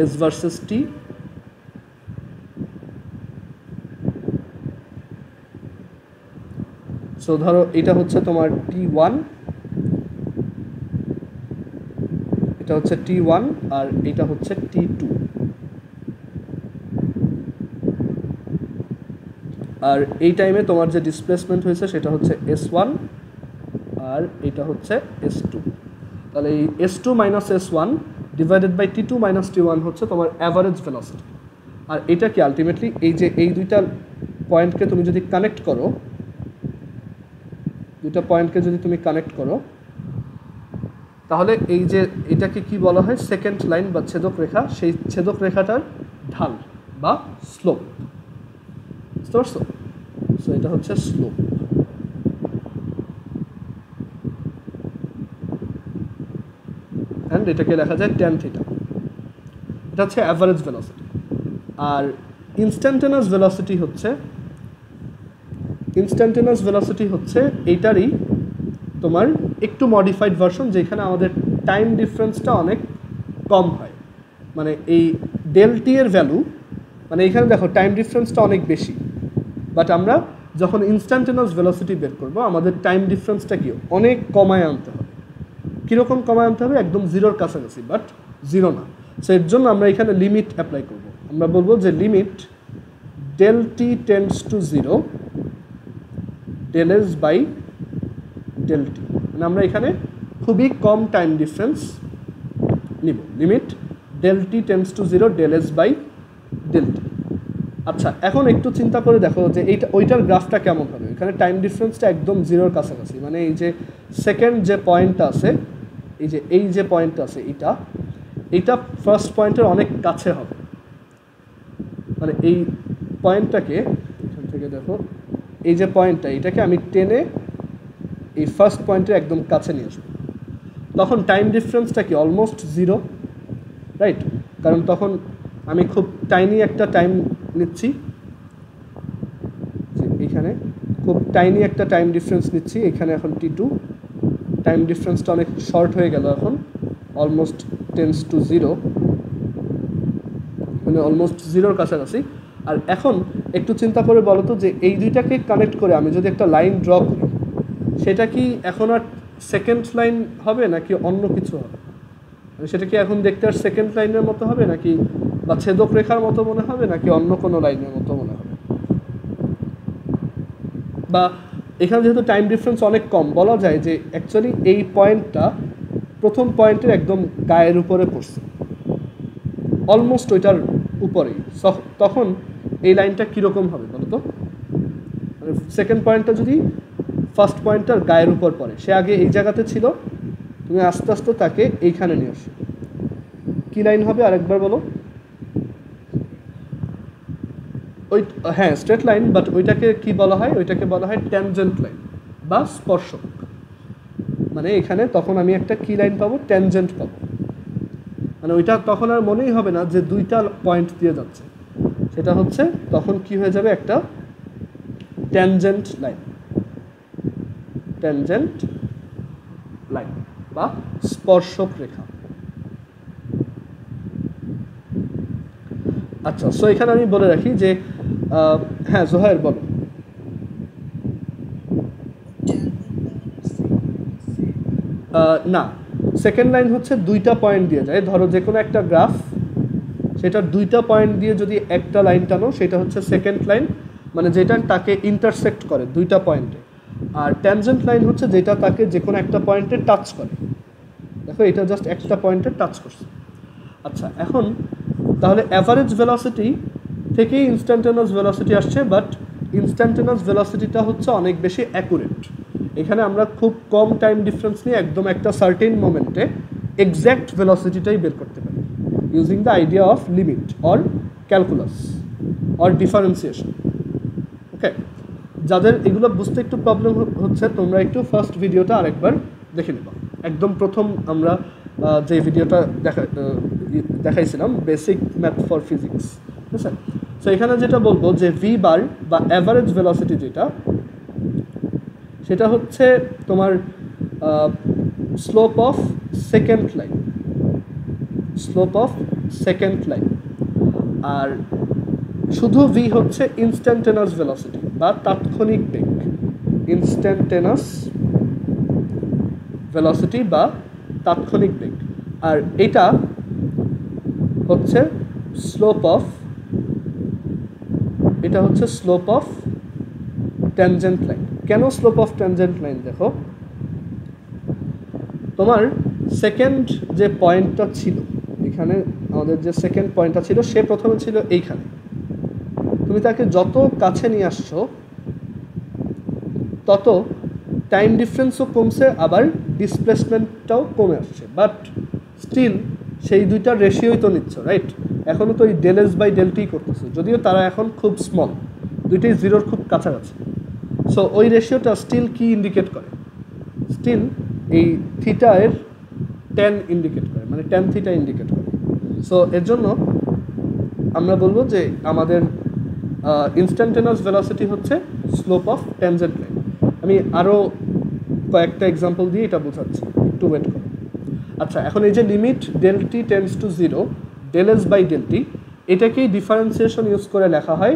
এস ভার্সেস টি, সো ধরো এটা হচ্ছে তোমার T1, এটা হচ্ছে T1 আর এটা হচ্ছে T2, আর এই টাইমে তোমার যে ডিসপ্লেসমেন্ট হয়েছে সেটা হচ্ছে S1 আর এটা হচ্ছে S2। তাহলে এই S2 minus S1 divided by T2 minus T1 হচ্ছে তোমার অ্যাভারেজ ভেলোসিটি। আর এটা কি আলটিমেটলি এই যে এই দুইটা পয়েন্টকে তুমি যদি কানেক্ট করো, তাহলে এই যে এটাকে কি বলা হয়, সেকেন্ড লাইন বা ছেদক রেখা, সেই ছেদক রেখাটার ঢাল বা স্লোপ, বুঝতে পারছো? সো এটা হচ্ছে স্লোপ। অ্যান্ড এটাকে লেখা যায় ট্যান থিটা। এটা হচ্ছে অ্যাভারেজ ভেলোসিটি। আর ইনস্ট্যান্টেনাস ভেলোসিটি হচ্ছে এইটারই তোমার একটু মডিফাইড ভার্সন, যেখানে আমাদের টাইম ডিফারেন্সটা অনেক কম হয়। মানে এই ডেল টি এর ভ্যালু, মানে এখানে দেখো টাইম ডিফারেন্সটা অনেক বেশি, বাট আমরা যখন ইনস্ট্যান্টেনাস ভেলোসিটি বের করবো আমাদের টাইম ডিফারেন্সটা কি অনেক কমায় আনতে হবে। কীরকম কমায় আনতে হবে? একদম জিরোর কাছাকাছি, বাট জিরো না। সো এর জন্য আমরা এখানে লিমিট অ্যাপ্লাই করব। আমরা বলবো যে limit del T tends to zero del S by del T, মানে আমরা এখানে খুবই কম টাইম ডিফারেন্স নিব। Limit del T tends to zero del S by del T. আচ্ছা, এখন একটু চিন্তা করে দেখো যে ওইটার গ্রাফটা কেমন হবে। এখানে টাইম ডিফারেন্সটা একদম জিরোর কাছাকাছি, মানে এই যে সেকেন্ড যে পয়েন্টটা আছে এই যে পয়েন্ট আছে এইটা ফার্স্ট পয়েন্টের অনেক কাছে হবে, মানে এই পয়েন্টটাকে এখান থেকে দেখো, এই যে পয়েন্টটা এটাকে আমি টেনে এই ফার্স্ট পয়েন্টের একদম কাছে নিয়ে আসবো, তখন টাইম ডিফারেন্সটা কি অলমোস্ট জিরো, রাইট? কারণ তখন আমি খুব টাইনি একটা টাইম নিচ্ছি, এখানে খুব টাইনি একটা টাইম ডিফারেন্স নিচ্ছি, এখানে এখন T2, টাইম ডিফারেন্সটা অনেক শর্ট হয়ে গেল, এখন অলমোস্ট টেন্স টু জিরো, মানে অলমোস্ট জিরোর কাছাকাছি। আর এখন একটু চিন্তা করে বলো তো যে এই দুইটাকে কানেক্ট করে আমি যদি একটা লাইন ড্র করি, সেটা কি এখন আর সেকেন্ড লাইন হবে নাকি অন্য কিছু হবে? মানে সেটা কি এখন দেখতে আর সেকেন্ড লাইনের মতো হবে নাকি, বা ছেদক রেখার মতো মনে হবে নাকি অন্য কোনো লাইনের মতো মনে হবে? বা এখানে যেহেতু টাইম ডিফারেন্স অনেক কম, বলা যায় যে অ্যাকচুয়ালি এই পয়েন্টটা প্রথম পয়েন্টের একদম গায়ের উপরে পড়ছে, অলমোস্ট ওইটার উপরেই। তখন এই লাইনটা কীরকম হবে বলো তো? মানে সেকেন্ড পয়েন্টটা যদি ফার্স্ট পয়েন্টটার গায়ের উপর পড়ে, সে আগে এই জায়গাতে ছিল, তুমি আস্তে আস্তে তাকে এইখানে নিয়ে আসো, কী লাইন হবে আরেকবার বলো? ওই হ্যাঁ, স্ট্রেট লাইন, বাট ওইটাকে কি বলা হয়? ওইটাকে বলা হয় ট্যানজেন্ট লাইন বা স্পর্শক। মানে এখানে তখন আমি একটা কি লাইন পাবো? ট্যানজেন্ট পাবো। মানে ওইটা তখন আর মনেই হবে না যে দুইটা পয়েন্ট দিয়ে যাচ্ছে, সেটা হচ্ছে তখন কি হয়ে যাবে? একটা ট্যানজেন্ট লাইন, ট্যানজেন্ট লাইন বা স্পর্শক রেখা। আচ্ছা, সো এখানে আমি বলে রাখি যে হ্যাঁ জোহায়ের বলো। না, সেকেন্ড লাইন হচ্ছে দুইটা পয়েন্ট দিয়ে যায়, ধরো যে কোনো একটা গ্রাফ, সেটার দুইটা পয়েন্ট দিয়ে যদি একটা লাইন টানো, সেটা হচ্ছে সেকেন্ড লাইন, মানে যেটা তাকে ইন্টারসেক্ট করে দুইটা পয়েন্টে। আর ট্যানজেন্ট লাইন হচ্ছে যেটা তাকে যে কোনো একটা পয়েন্টে টাচ করে। দেখো এটা জাস্ট একটা পয়েন্টে টাচ করছে। আচ্ছা, এখন তাহলে অ্যাভারেজ ভেলোসিটি থেকেই ইনস্ট্যান্টেনিয়াস ভেলোসিটি আসছে, বাট ইনস্ট্যান্টেনিয়াস ভেলোসিটিটা হচ্ছে অনেক বেশি অ্যাকুরেট। এখানে আমরা খুব কম টাইম ডিফারেন্স নিয়ে একদম একটা সার্টেন মোমেন্টে এক্স্যাক্ট ভেলোসিটিটাই বের করতে পারি, using the idea of limit or calculus or differentiation. Okay, যাদের এগুলো বুঝতে একটু প্রবলেম হচ্ছে, তোমরা একটু ফার্স্ট ভিডিওটা আরেকবার দেখে নেবা। একদম প্রথম আমরা যে ভিডিওটা দেখাইছিলাম, বেসিক ম্যাথ ফর ফিজিক্স, ঠিক আছে? সো এখানে যেটা বলবো যে ভি বার বা অ্যাভারেজ ভেলোসিটি যেটা, সেটা হচ্ছে তোমার slope of second line, slope of second line. আর শুধু ভি হচ্ছে ইনস্ট্যান্টেনাস ভেলোসিটি বা তাৎক্ষণিক বেগ, ইনস্ট্যান্টেনাস ভেলোসিটি বা তাৎক্ষণিক বেগ। আর এটা হচ্ছে স্লোপ অফ, এটা হচ্ছে স্লোপ অফ ট্যানজেন্ট লাইন। কেন স্লোপ অফ ট্যানজেন্ট লাইন? দেখো, তোমার সেকেন্ড যে পয়েন্টটা ছিল এখানে, আমাদের যে সেকেন্ড পয়েন্টটা ছিল, সে প্রথমে ছিল এইখানে, তুমি তাকে যত কাছে নিয়ে আসছো তত টাইম ডিফারেন্সও কমছে, আবার ডিসপ্লেসমেন্টটাও কমে আসছে, বাট স্টিল সেই দুইটার রেশিওই তো নিচ্ছ, রাইট? এখনও তো ওই del S by del T করতেছে, যদিও তারা এখন খুব স্মল, দুইটাই জিরোর খুব কাছাকাছি। সো ওই রেশিওটা স্টিল কি ইন্ডিকেট করে? স্টিল এই থিটা এর ট্যান ইন্ডিকেট করে, মানে ট্যান থিটা ইন্ডিকেট করে। সো এর জন্য আমরা বলবো যে আমাদের ইনস্ট্যান্টেনিয়াস ভেলোসিটি হচ্ছে স্লোপ অফ ট্যানজেন্ট লাইন। আমি আরও কয়েকটা এক্সাম্পল দিয়ে এটা বোঝাচ্ছি, একটু ওয়েট করো। আচ্ছা, এখন এই যে limit del T tends to zero, del S by del T, এটাকেই ডিফারেন্সিয়েশন ইউজ করে লেখা হয়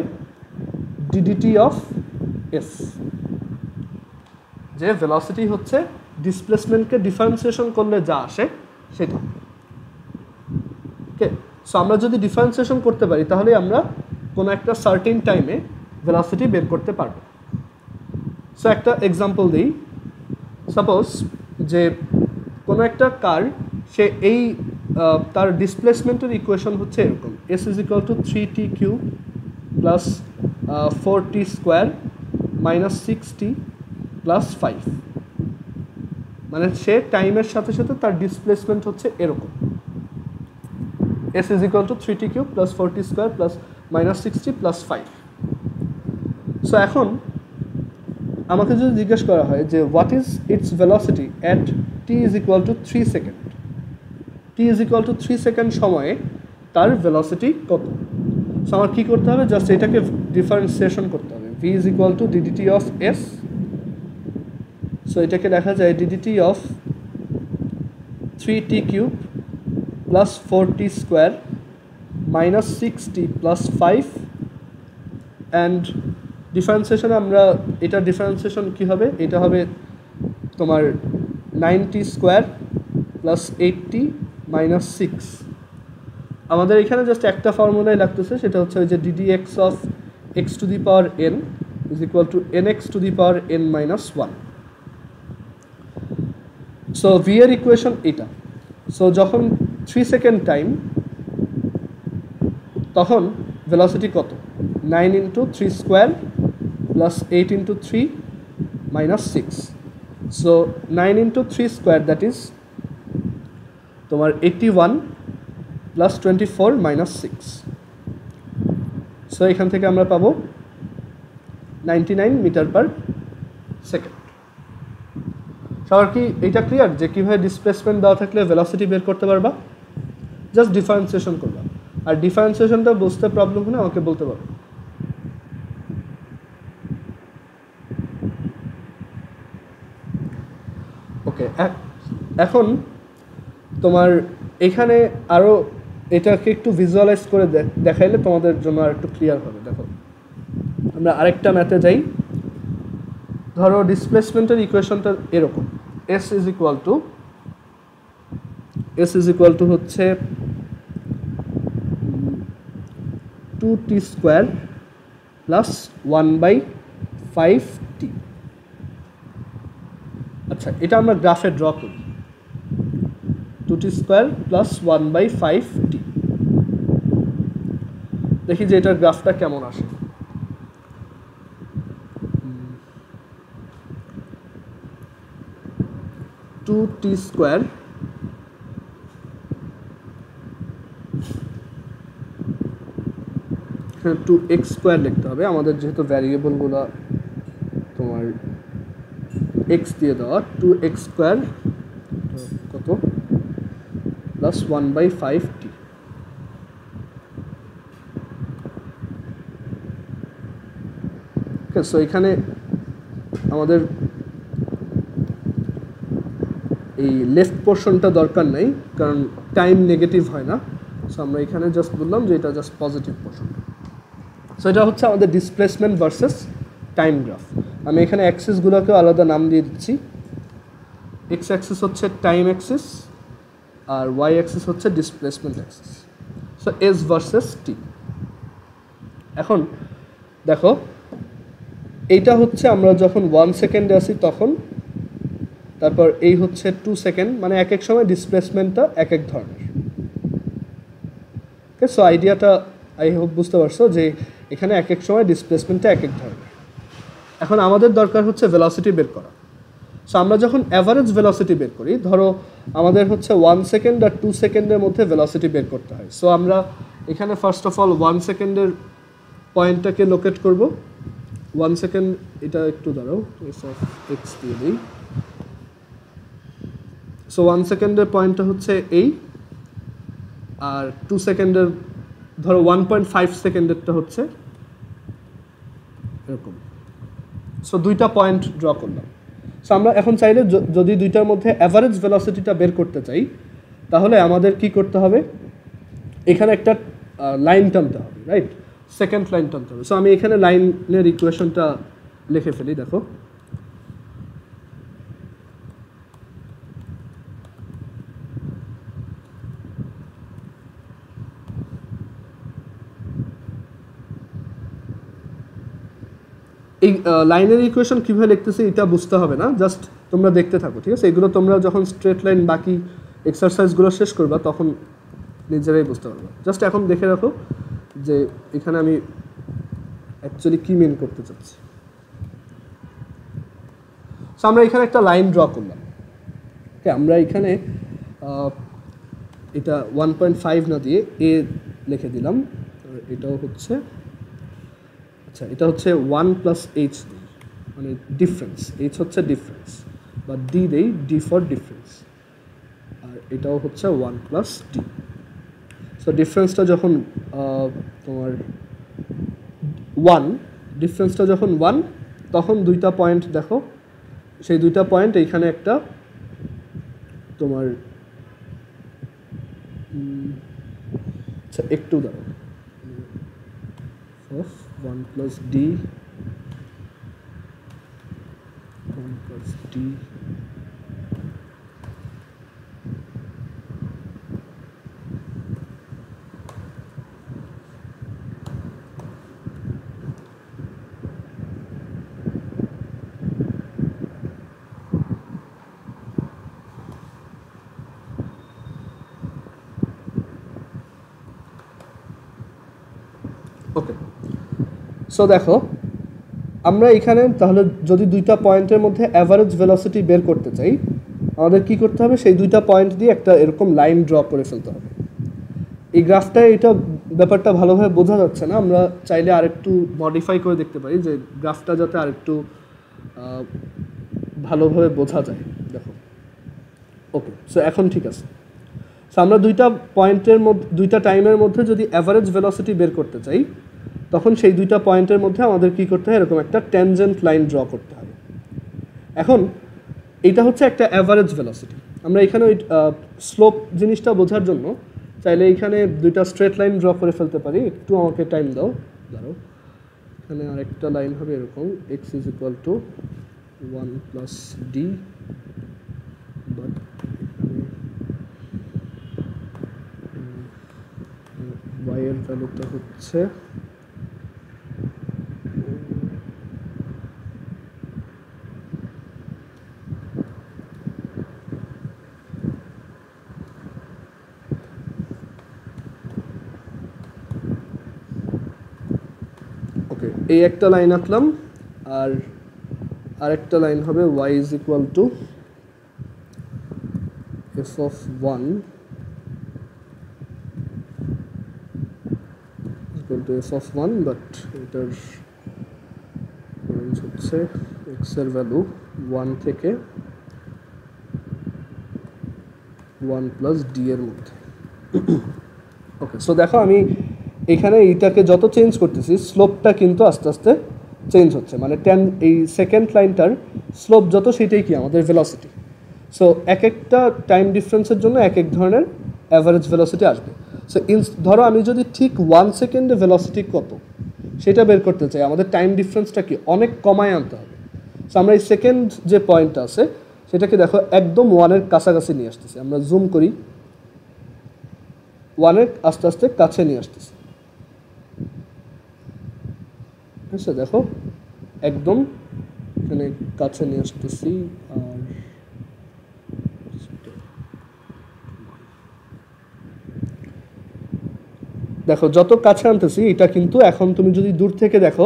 ডিডিটি অফ এস, যে ভেলোসিটি হচ্ছে ডিসপ্লেসমেন্টকে ডিফারেন্সিয়েশন করলে যা আসে সেটা। ওকে, সো আমরা যদি ডিফারেন্সিয়েশন করতে পারি তাহলে আমরা কোনো একটা সার্টেন টাইমে ভেলোসিটি বের করতে পারবো। সো একটা এক্সাম্পল দিই, সাপোজ যে কোনো একটা কার, সে এই তার ডিসপ্লেসমেন্টের ইকুয়েশন হচ্ছে এরকম, S is equal two 3t cube plus 4t square minus 6t plus 5। মানে সে টাইমের সাথে সাথে তার ডিসপ্লেসমেন্ট হচ্ছে এরকম, s is equal to 3t cube plus 4t square plus minus 60 plus 5. So এখন আমাকে যদি জিজ্ঞেস করা হয় যে what is it's velocity at t is equal to 3 second, t is equal to 3 second সময়ে তার ভেলোসিটি কত। সো আমার কী করতে হবে, জাস্ট এটাকে ডিফারেন্সিয়েশন করতে হবে, v is equal to ddt of s। So এটাকে দেখা যায় ddt of 3t cube plus 4t square minus 6t plus 5 and ডিফারেন্সিয়েশনে আমরা এটা ডিফারেন্সিয়েশন কী হবে, এটা হবে তোমার 9t square plus 8t minus 6। আমাদের এখানে জাস্ট একটা ফর্মুলাই লাগতেছে, সেটা হচ্ছে ওই যে ddx of x to the power n is equal to nx to the power n minus 1। So v এর ইকুয়েশন এটা। সো যখন 3 সেকেন্ড টাইম তখন ভেলোসিটি কত, 9 into 3 square plus 8 into 3 minus 6. So 9 into 3 square, that is তোমার 81 plus 24 minus 6. So এখান থেকে আমরা পাবো 99 মিটার পার সেকেন্ড। সবার কি এটা ক্লিয়ার যে কীভাবে ডিসপ্লেসমেন্ট দেওয়া থাকলে ভেলোসিটি বের করতে পারবা? জাস্ট ডিফারেন্সিয়েশন করবা, আর ডিফারেন্সিয়েশনটা বুঝতে প্রবলেম হলে আমাকে বলতে পারো। ওকে, এখন তোমার এখানে আরও এটাকে একটু ভিজুয়ালাইজ করে দেখাইলে তোমাদের জন্য আর একটু ক্লিয়ার হবে। দেখো আমরা আরেকটা ম্যাথে যাই। ধরো ডিসপ্লেসমেন্টের ইকুয়েশনটা এরকম, s is equal to হচ্ছে 2t স্কোয়ার প্লাস 1/5t। আচ্ছা, এটা আমরা গ্রাফে ড্র করি, 2t স্কোয়ার প্লাস 1/5t। দেখি যে এটার গ্রাফটা কেমন আসে। টু টি স্কোয়ার হ্যাঁ 2x স্কোয়ার লিখতে হবে আমাদের, যেহেতু ভ্যারিয়েবলগুলো তোমার x দিয়ে দেওয়া। 2x স্কোয়ার কত প্লাস 1/5t। ওকে, সো এখানে আমাদের এই লেফট পোর্শনটা দরকার নাই, কারণ টাইম নেগেটিভ হয় না। সো আমরা এখানে জাস্ট বললাম যে এটা জাস্ট পজিটিভ পোর্শন। সো এটা হচ্ছে আমাদের ডিসপ্লেসমেন্ট ভার্সেস টাইম গ্রাফ। আমি এখানে অ্যাক্সিসগুলোকেও আলাদা নাম দিয়ে দিচ্ছি। এক্স অ্যাক্সিস হচ্ছে টাইম অ্যাক্সিস আর ওয়াই অ্যাক্সিস হচ্ছে displacement Axis. So S versus টি। এখন দেখো এইটা হচ্ছে আমরা যখন 1 সেকেন্ডে আসি তখন, তারপর এই হচ্ছে 2 সেকেন্ড, মানে এক এক সময় ডিসপ্লেসমেন্টটা এক এক ধরনের। ওকে, সো আইডিয়াটা আই হোপ বুঝতে পারছো যে এখানে এক এক সময় ডিসপ্লেসমেন্টটা এক এক ধরনের। এখন আমাদের দরকার হচ্ছে ভেলোসিটি বের করা। সো আমরা যখন অ্যাভারেজ ভেলোসিটি বের করি, ধরো আমাদের হচ্ছে 1 সেকেন্ড আর 2 সেকেন্ডের মধ্যে ভেলোসিটি বের করতে হয়। সো আমরা এখানে ফার্স্ট অফ অল 1 সেকেন্ডের পয়েন্টটাকে লোকেট করব। 1 সেকেন্ড, এটা একটু দাঁড়াও, এক্স দিয়ে দিই। সো 1 সেকেন্ডের পয়েন্টটা হচ্ছে এই, আর 2 সেকেন্ডের ধরো 1.5 সেকেন্ডেরটা হচ্ছে এরকম। সো দুইটা পয়েন্ট ড্র করলাম। সো আমরা এখন চাইলে যদি দুইটার মধ্যে অ্যাভারেজ ভেলোসিটিটা বের করতে চাই, তাহলে আমাদের কি করতে হবে, এখানে একটা লাইন টানতে হবে, রাইট? সেকেন্ড লাইন টানতে হবে। সো আমি এখানে লাইনের ইকুয়েশনটা লিখে ফেলি। দেখো এই লাইনের ইকুয়েশন কীভাবে লিখতেছি এটা বুঝতে হবে না, জাস্ট তোমরা দেখতে থাকো, ঠিক আছে? এগুলো তোমরা যখন স্ট্রেট লাইন বাকি এক্সারসাইজগুলো শেষ করবা তখন নিজেরাই বুঝতে পারবে। জাস্ট এখন দেখে রাখো যে এখানে আমি অ্যাকচুয়ালি কী মিন করতে চাচ্ছি। সো আমরা এখানে একটা লাইন ড্র করলাম। ওকে, আমরা এখানে এটা 1.5 না দিয়ে এ লিখে দিলাম। এটাও হচ্ছে, আচ্ছা এটা হচ্ছে 1 প্লাস এইচ, মানে ডিফারেন্স, এইচ হচ্ছে ডিফারেন্স, বা ডি দেই, ডি ফর ডিফারেন্স, আর এটাও হচ্ছে 1 প্লাস ডি। সো ডিফারেন্সটা যখন তোমার 1, ডিফারেন্সটা যখন 1, তখন দুইটা পয়েন্ট দেখো, সেই দুইটা পয়েন্ট এইখানে একটা তোমার আচ্ছা একটু দাঁড়ো, of 1 plus D, 1 plus D, okay. So দেখো আমরা এখানে তাহলে যদি দুইটা পয়েন্টের মধ্যে অ্যাভারেজ ভেলোসিটি বের করতে চাই, আমাদের কি করতে হবে, সেই দুইটা পয়েন্ট দিয়ে একটা এরকম লাইন ড্র করে ফেলতে হবে। এই গ্রাফটায় এটা ব্যাপারটা ভালোভাবে বোঝা যাচ্ছে না, আমরা চাইলে আরেকটু মডিফাই করে দেখতে পারি যে গ্রাফটা যাতে আরেকটু ভালোভাবে বোঝা যায়। দেখো ওকে, সো এখন ঠিক আছে। সো আমরা দুইটা পয়েন্টের মধ্যে, দুইটা টাইমের মধ্যে যদি অ্যাভারেজ ভেলোসিটি বের করতে চাই, তখন সেই দুইটা পয়েন্টের মধ্যে আমাদের কি করতে হয়, এরকম একটা ট্যানজেন্ট লাইন ড্র করতে হবে। এখন এইটা হচ্ছে একটা অ্যাভারেজ ভেলোসিটি। আমরা এখানে ওই স্লোপ জিনিসটা বোঝার জন্য চাইলে এখানে দুইটা স্ট্রেট লাইন ড্র করে ফেলতে পারি। একটু আমাকে টাইম দাও, দাঁড়াও। এখানে আরেকটা লাইন হবে এরকম, x is equal two 1 plus D, but y এর ভ্যালুটা হচ্ছে ওকে, এই একটা লাইন আঁকলাম, আর আরেকটা লাইন হবে y is equal two f of 1 equal to f of 1, but এটার রেঞ্জ হচ্ছে x এর ভ্যালু 1 থেকে 1 প্লাস ডি এর মধ্যে। ওকে, সো দেখো আমি এখানে এইটাকে যত চেঞ্জ করতেছি, স্লোপটা কিন্তু আস্তে আস্তে চেঞ্জ হচ্ছে, মানে এই সেকেন্ড লাইনটার স্লোপ যত, সেটাই কি আমাদের ভেলোসিটি। সো এক একটা টাইম ডিফারেন্সের জন্য এক এক ধরনের অ্যাভারেজ ভেলোসিটি আসবে। সো ধরো আমি যদি ঠিক 1 সেকেন্ডে ভেলোসিটি কত সেটা বের করতে চাই, আমাদের টাইম ডিফারেন্সটা কি অনেক কমায় আনতে হবে। সো আমরা এই সেকেন্ড যে পয়েন্টটা আছে সেটাকে দেখো একদম 1-এর কাছাকাছি নিয়ে আসতেছি। আমরা জুম করি, 1-এর আস্তে আস্তে কাছে নিয়ে আসতেছি। আচ্ছা দেখো একদম এখানে কাছে নিয়ে আসতেছি, আর দেখো যত কাছে আনতেছি এটা কিন্তু এখন তুমি যদি দূর থেকে দেখো,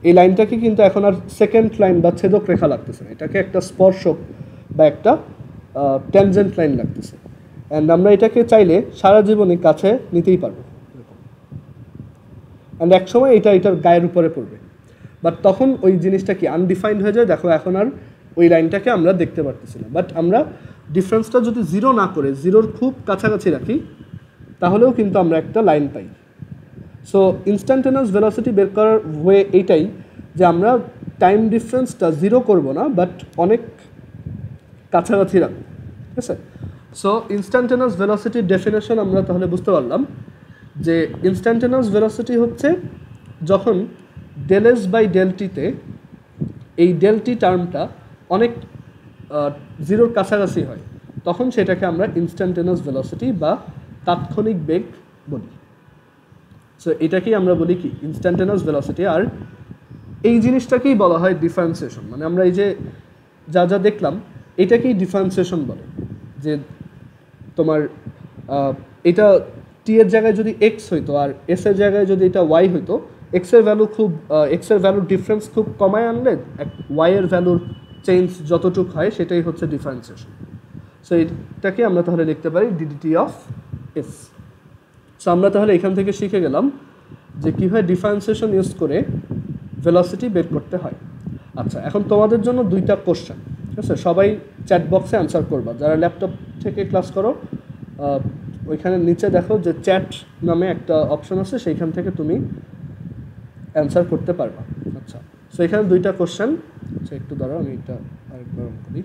এই লাইনটাকে কিন্তু এখন আর সেকেন্ড লাইন বা ছেদক রেখা লাগতেছে না, এটাকে একটা স্পর্শক বা একটা ট্যানজেন্ট লাইন লাগতেছে। অ্যান্ড আমরা এটাকে চাইলে সারা জীবনে কাছে নিতেই পারবো, অ্যান্ড এক সময় এটা এটার গায়ের উপরে পড়বে, বাট তখন ওই জিনিসটা কি আনডিফাইন্ড হয়ে যায়। দেখো এখন আর ওই লাইনটাকে আমরা দেখতে পারতেছি না, বাট আমরা ডিফারেন্সটা যদি 0 না করে 0-র খুব কাছাকাছি রাখি, তাহলেও কিন্তু আমরা একটা লাইন পাই। সো ইনস্ট্যান্টেনিয়াস ভেলোসিটি বের করার ওয়ে এইটাই যে আমরা টাইম ডিফারেন্সটা 0 করব না, বাট অনেক কাছাকাছি রাখবো, ঠিক আছে। সো ইনস্ট্যান্টেনিয়াস ভেলোসিটির ডেফিনেশন আমরা তাহলে বুঝতে পারলাম যে ইনস্ট্যান্টেনিয়াস ভেলোসিটি হচ্ছে যখন ডেল এস বাই ডেল টিতে এই ডেল টি টার্মটা অনেক 0-র কাছাকাছি হয়, তখন সেটাকে আমরা ইনস্ট্যান্টেনিয়াস ভেলোসিটি বা তাৎক্ষণিক বেগ বলি। সো এটাকেই আমরা বলি কি ইনস্ট্যান্টেনিয়াস ভেলোসিটি। আর এই জিনিসটাকেই বলা হয় ডিফারেন্সিয়েশন, মানে আমরা এই যে যা যা দেখলাম এটাকেই ডিফারেন্সিয়েশন বলে। যে তোমার এটা টি এর জায়গায় যদি এক্স হইতো আর এস এর জায়গায় যদি এটা ওয়াই হইতো, এক্সের ভ্যালুর ডিফারেন্স খুব কমায় আনলে ওয়াই এর ভ্যালুর চেঞ্জ যতটুকু হয় সেটাই হচ্ছে ডিফারেন্সিয়েশন। সো এটাকে আমরা তাহলে লিখতে পারি ডিডিটি অফ এস। সো আমরা তাহলে এখান থেকে শিখে গেলাম যে কীভাবে ডিফারেন্সিয়েশন ইউজ করে ভেলোসিটি বের করতে হয়। আচ্ছা, এখন তোমাদের জন্য দুইটা কোশ্চেন, ঠিক আছে? সবাই চ্যাট বক্সে অ্যান্সার করবা। যারা ল্যাপটপ থেকে ক্লাস করো ওইখানে নিচে দেখো যে চ্যাট নামে একটা অপশন আছে, সেইখান থেকে তুমি অ্যান্সার করতে পারবা। আচ্ছা, সো এখানে দুইটা কোশ্চেন। আচ্ছা, একটু দাঁড়াও, আমি এটা আরেকবার অন করি।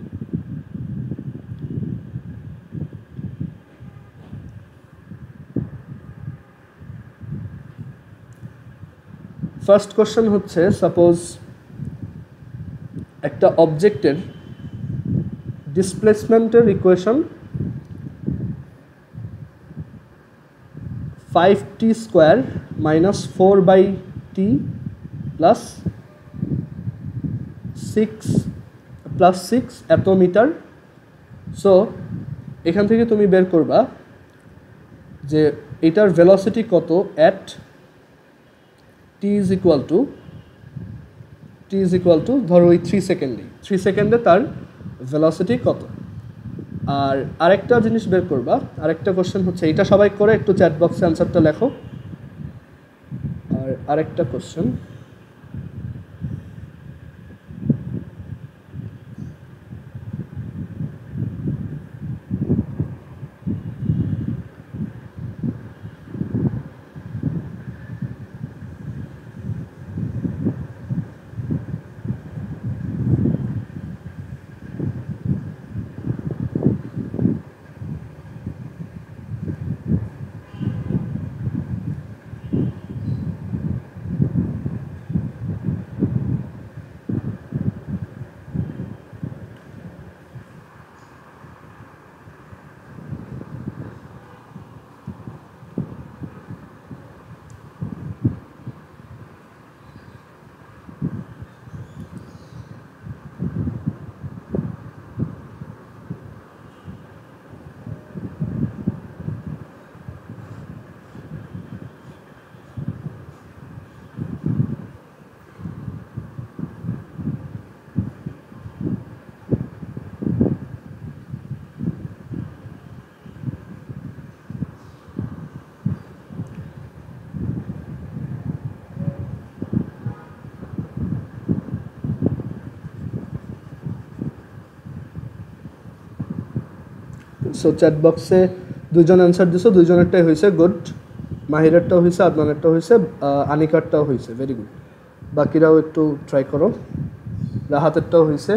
ফার্স্ট কোশ্চেন হচ্ছে, সাপোজ একটা অবজেক্টের ডিসপ্লেসমেন্টের equation 5t square minus 4/t plus 6 এত মিটার। সো এখান থেকে তুমি বের করবা যে এটার ভেলোসিটি কত at t is equal two ধরো ওই 3 সেকেন্ডে তার ভেলোসিটি কত। আর আরেকটা জিনিস বের করবা, আরেকটা কোশ্চেন হচ্ছে, এটা সবাই করে একটু চ্যাট বক্সে অ্যান্সারটা লেখো। আর আরেকটা কোশ্চেন, সো চ্যাট বক্সে দুইজন অ্যান্সার দিছো, দুইজনেরটাই হয়েছে, গুড। মাহিরেরটাও হয়েছে, আদনানেরটাও হয়েছে, আনিকারটাও হয়েছে, ভেরি গুড। বাকিরাও একটু ট্রাই করো। রাহাতেরটাও হয়েছে।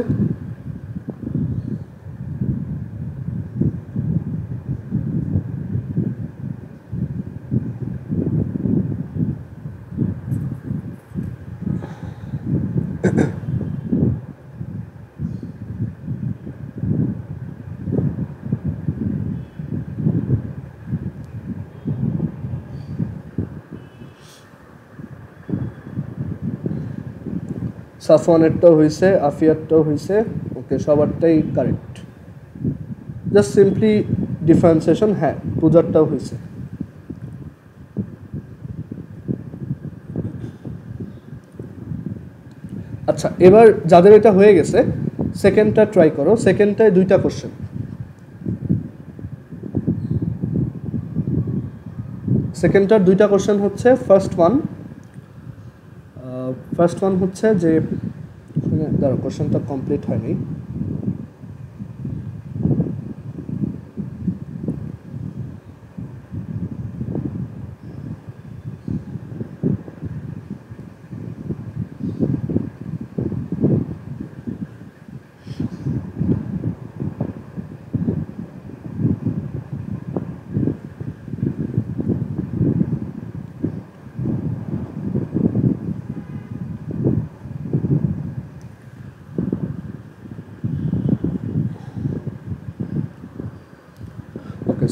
সাফওয়ানেরটাও হয়েছে, আফিয়ারটাও হয়েছে। ওকে, সবারটাই কারেক্ট। Just simply differentiation. হ্যাঁ, পূজারটাও হয়েছে। আচ্ছা, এবার যাদের এটা হয়ে গেছে সেকেন্ডটা ট্রাই করো। সেকেন্ডটায় দুইটা কোশ্চেন। সেকেন্ডটার দুইটা কোশ্চেন হচ্ছে, ফার্স্ট ওয়ান হচ্ছে যে, দাঁড়ো কোশ্চেনটা কমপ্লিট হয়নি।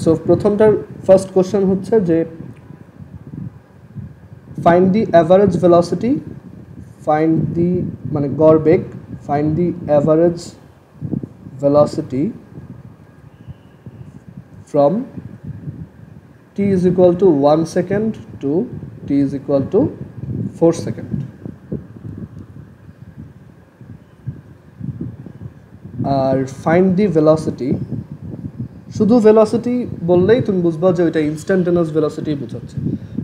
সো প্রথমটার ফার্স্ট কোশ্চেন হচ্ছে যে ফাইন্ড দি অ্যাভারেজ ভেলোসিটি, মানে গড় বেগ, find the average velocity from t is equal to 1 second to t is equal to 4 second. আর find the velocity শুধু ভেলোসিটি বললেই তুমি বুঝবা যে ওইটা ইনস্ট্যান্টেনিয়াস ভেলোসিটি বোঝাচ্ছে।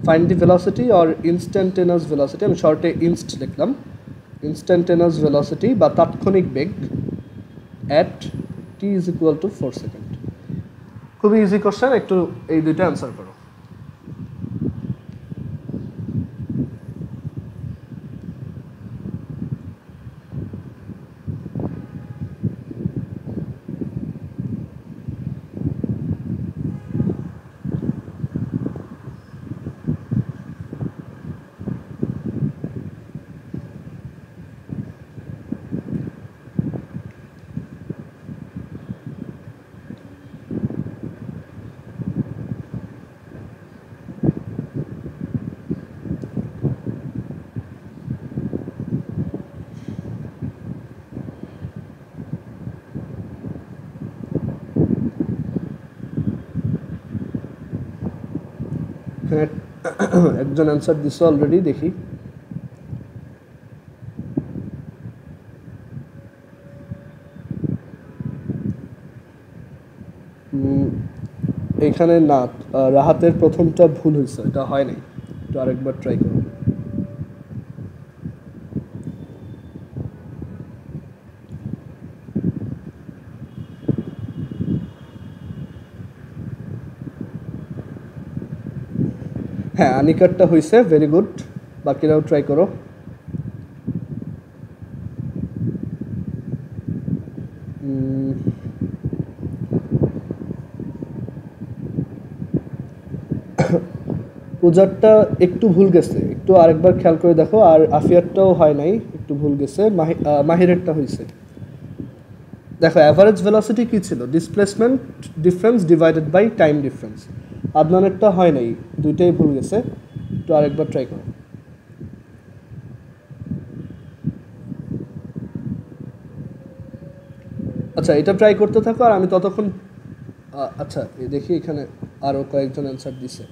Find the velocity or instantaneous velocity, আমি শর্টে ইনস্ট লিখলাম, ইনস্ট্যান্টেনিয়াস ভেলোসিটি বা তাৎক্ষণিক বেগ at T is equal to 4 second. খুবই ইজি কোশ্চেন, একটু এই দুইটা অ্যান্সার করো। একজন অ্যান্সার দিছে অলরেডি, দেখি। এখানে না, রাহাতের প্রথমটা ভুল হয়েছে, এটা হয় নাই, একটু আরেকবার ট্রাই করো। হ্যাঁ, আনিকারটা হয়েছে, ভেরি গুড। বাকিরাও ট্রাই করো। পূজারটা একটু ভুল গেছে, একটু আরেকবার খেয়াল করে দেখো। আর আফিয়ারটাও হয় নাই, একটু ভুল গেছে। মাহিরেরটা হয়েছে। দেখো, অ্যাভারেজ ভেলোসিটি কী ছিল? Displacement difference divided by time difference. আদনানেরটা হয় নাই, দুইটাই ভুল গেছে। একটু আরেকবার ট্রাই করো। আচ্ছা, এটা ট্রাই করতে থাকো আর আমি ততক্ষণ আচ্ছা দেখি, এখানে আরও কয়েকজন অ্যান্সার দিছে।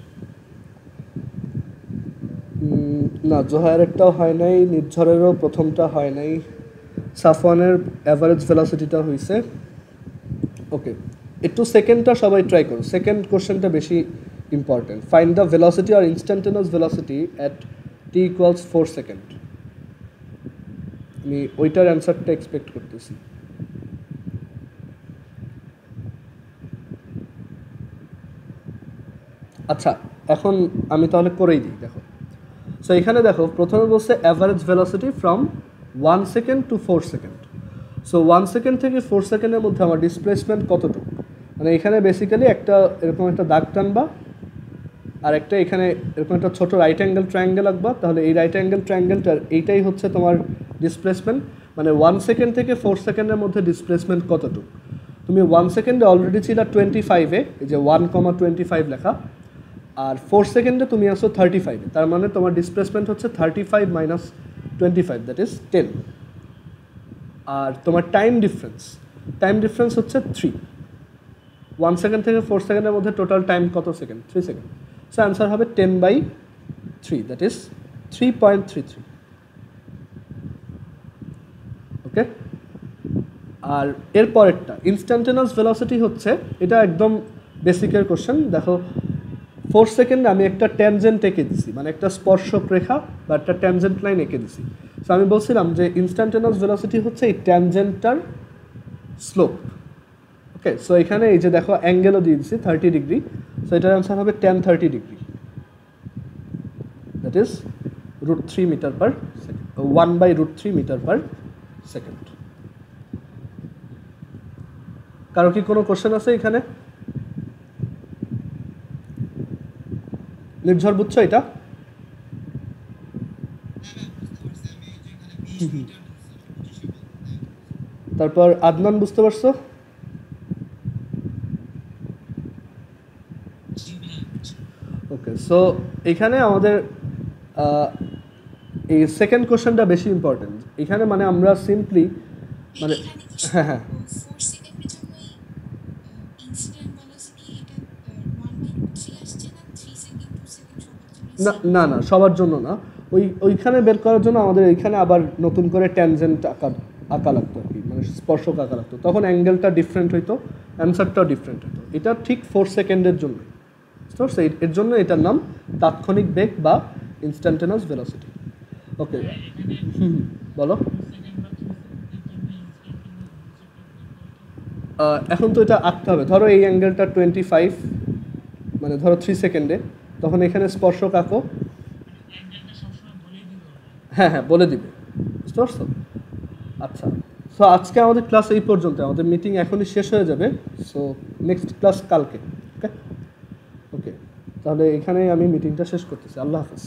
না, জোহারেরটাও হয় নাই, নির্ঝরেরও প্রথমটা হয় নাই, সাফওয়ানের অ্যাভারেজ ভেলোসিটিটা হয়েছে। ওকে, একটু সেকেন্ডটা সবাই ট্রাই করো। সেকেন্ড কোশ্চেনটা বেশি ইম্পর্টেন্ট। ফাইন্ড দ্য ভেলোসিটি আর instantaneous velocity at T equals 4 second. আমি ওইটার অ্যান্সারটা এক্সপেক্ট করতেছি। আচ্ছা, এখন আমি তাহলে করেই দিই। দেখো, সো এখানে দেখো, প্রথমে বলছে average velocity from 1 second to 4 second. So 1 second থেকে 4 সেকেন্ডের মধ্যে আমার ডিসপ্লেসমেন্ট কতটুকু? মানে এখানে বেসিক্যালি একটা এরকম একটা দাগ টানবা, আর একটা এখানে এরকম একটা ছোটো রাইট অ্যাঙ্গেল ট্রায়াঙ্গেল আঁকবা। তাহলে এই রাইট অ্যাঙ্গেল ট্রায়াঙ্গেলটার এইটাই হচ্ছে তোমার ডিসপ্লেসমেন্ট। মানে 1 সেকেন্ড থেকে 4 সেকেন্ডের মধ্যে ডিসপ্লেসমেন্ট কতটুকু? তুমি 1 সেকেন্ডে অলরেডি ছিল 25-এ, এই যে 1,25 লেখা, আর 4 সেকেন্ডে তুমি আসো 35-এ। তার মানে তোমার ডিসপ্লেসমেন্ট হচ্ছে 35 মাইনাস 25, দ্যাট ইজ 10। আর তোমার টাইম ডিফারেন্স হচ্ছে 3। 1 সেকেন্ড থেকে 4 সেকেন্ডের মধ্যে টোটাল টাইম কত সেকেন্ড? 3 সেকেন্ড। সো অ্যান্সার হবে 10/3, দ্যাট ইজ 3.33। ওকে, আর এরপরেরটা ইনস্ট্যান্টেনিয়াস ভেলোসিটি হচ্ছে, এটা একদম বেসিকের কোশ্চেন। দেখো, 4 সেকেন্ডে আমি একটা ট্যানজেন্ট এঁকে দিছি, মানে একটা স্পর্শক রেখা বা একটা ট্যানজেন্ট লাইন এঁকে দিছি। সো আমি বলছিলাম যে ইনস্ট্যান্টেনিয়াস ভেলোসিটি হচ্ছে এই ট্যানজেন্টটার স্লোপ। ওকে, সো এখানে এই যে দেখো অ্যাঙ্গেলও দিয়ে দিচ্ছি 30 ডিগ্রি। সো এটার অ্যান্সার হবে tan 30 degree, that is √3 metre per second, 1/√3 metre per second. কারো কি কোনো কোশ্চেন আছে এখানে? নির্ঝর বুঝছো এটা? তারপর আদনান বুঝতে পারছো? ওকে, সো এখানে আমাদের এই সেকেন্ড কোশ্চেনটা বেশি ইম্পর্টেন্ট। এখানে মানে আমরা সিম্পলি মানে হ্যাঁ হ্যাঁ না না না, সবার জন্য না। ওইখানে বের করার জন্য আমাদের এইখানে আবার নতুন করে ট্যানজেন্ট আঁকা লাগতো আর কি, মানে স্পর্শক আঁকা লাগতো। তখন অ্যাঙ্গেলটা ডিফারেন্ট হইতো, অ্যান্সারটাও ডিফারেন্ট হতো। এটা ঠিক 4 সেকেন্ডের জন্য, বুঝতে পারছো? এর জন্য এটার নাম তাৎক্ষণিক বেগ বা ইনস্ট্যান্টেনাস ভেলোসিটি। ওকে, বলো। এখন তো এটা আঁকতে হবে। ধরো এই অ্যাঙ্গেলটা 25, মানে ধরো 3 সেকেন্ডে, তখন এখানে স্পর্শক আঁকো। হ্যাঁ হ্যাঁ, বলে দিবে, বুঝতে পারছো? আচ্ছা, সো আজকে আমাদের ক্লাস এই পর্যন্ত। আমাদের মিটিং এখনই শেষ হয়ে যাবে। সো নেক্সট ক্লাস কালকে। ওকে ওকে, তাহলে এখানেই আমি মিটিংটা শেষ করতেছি। আল্লাহ হাফেজ।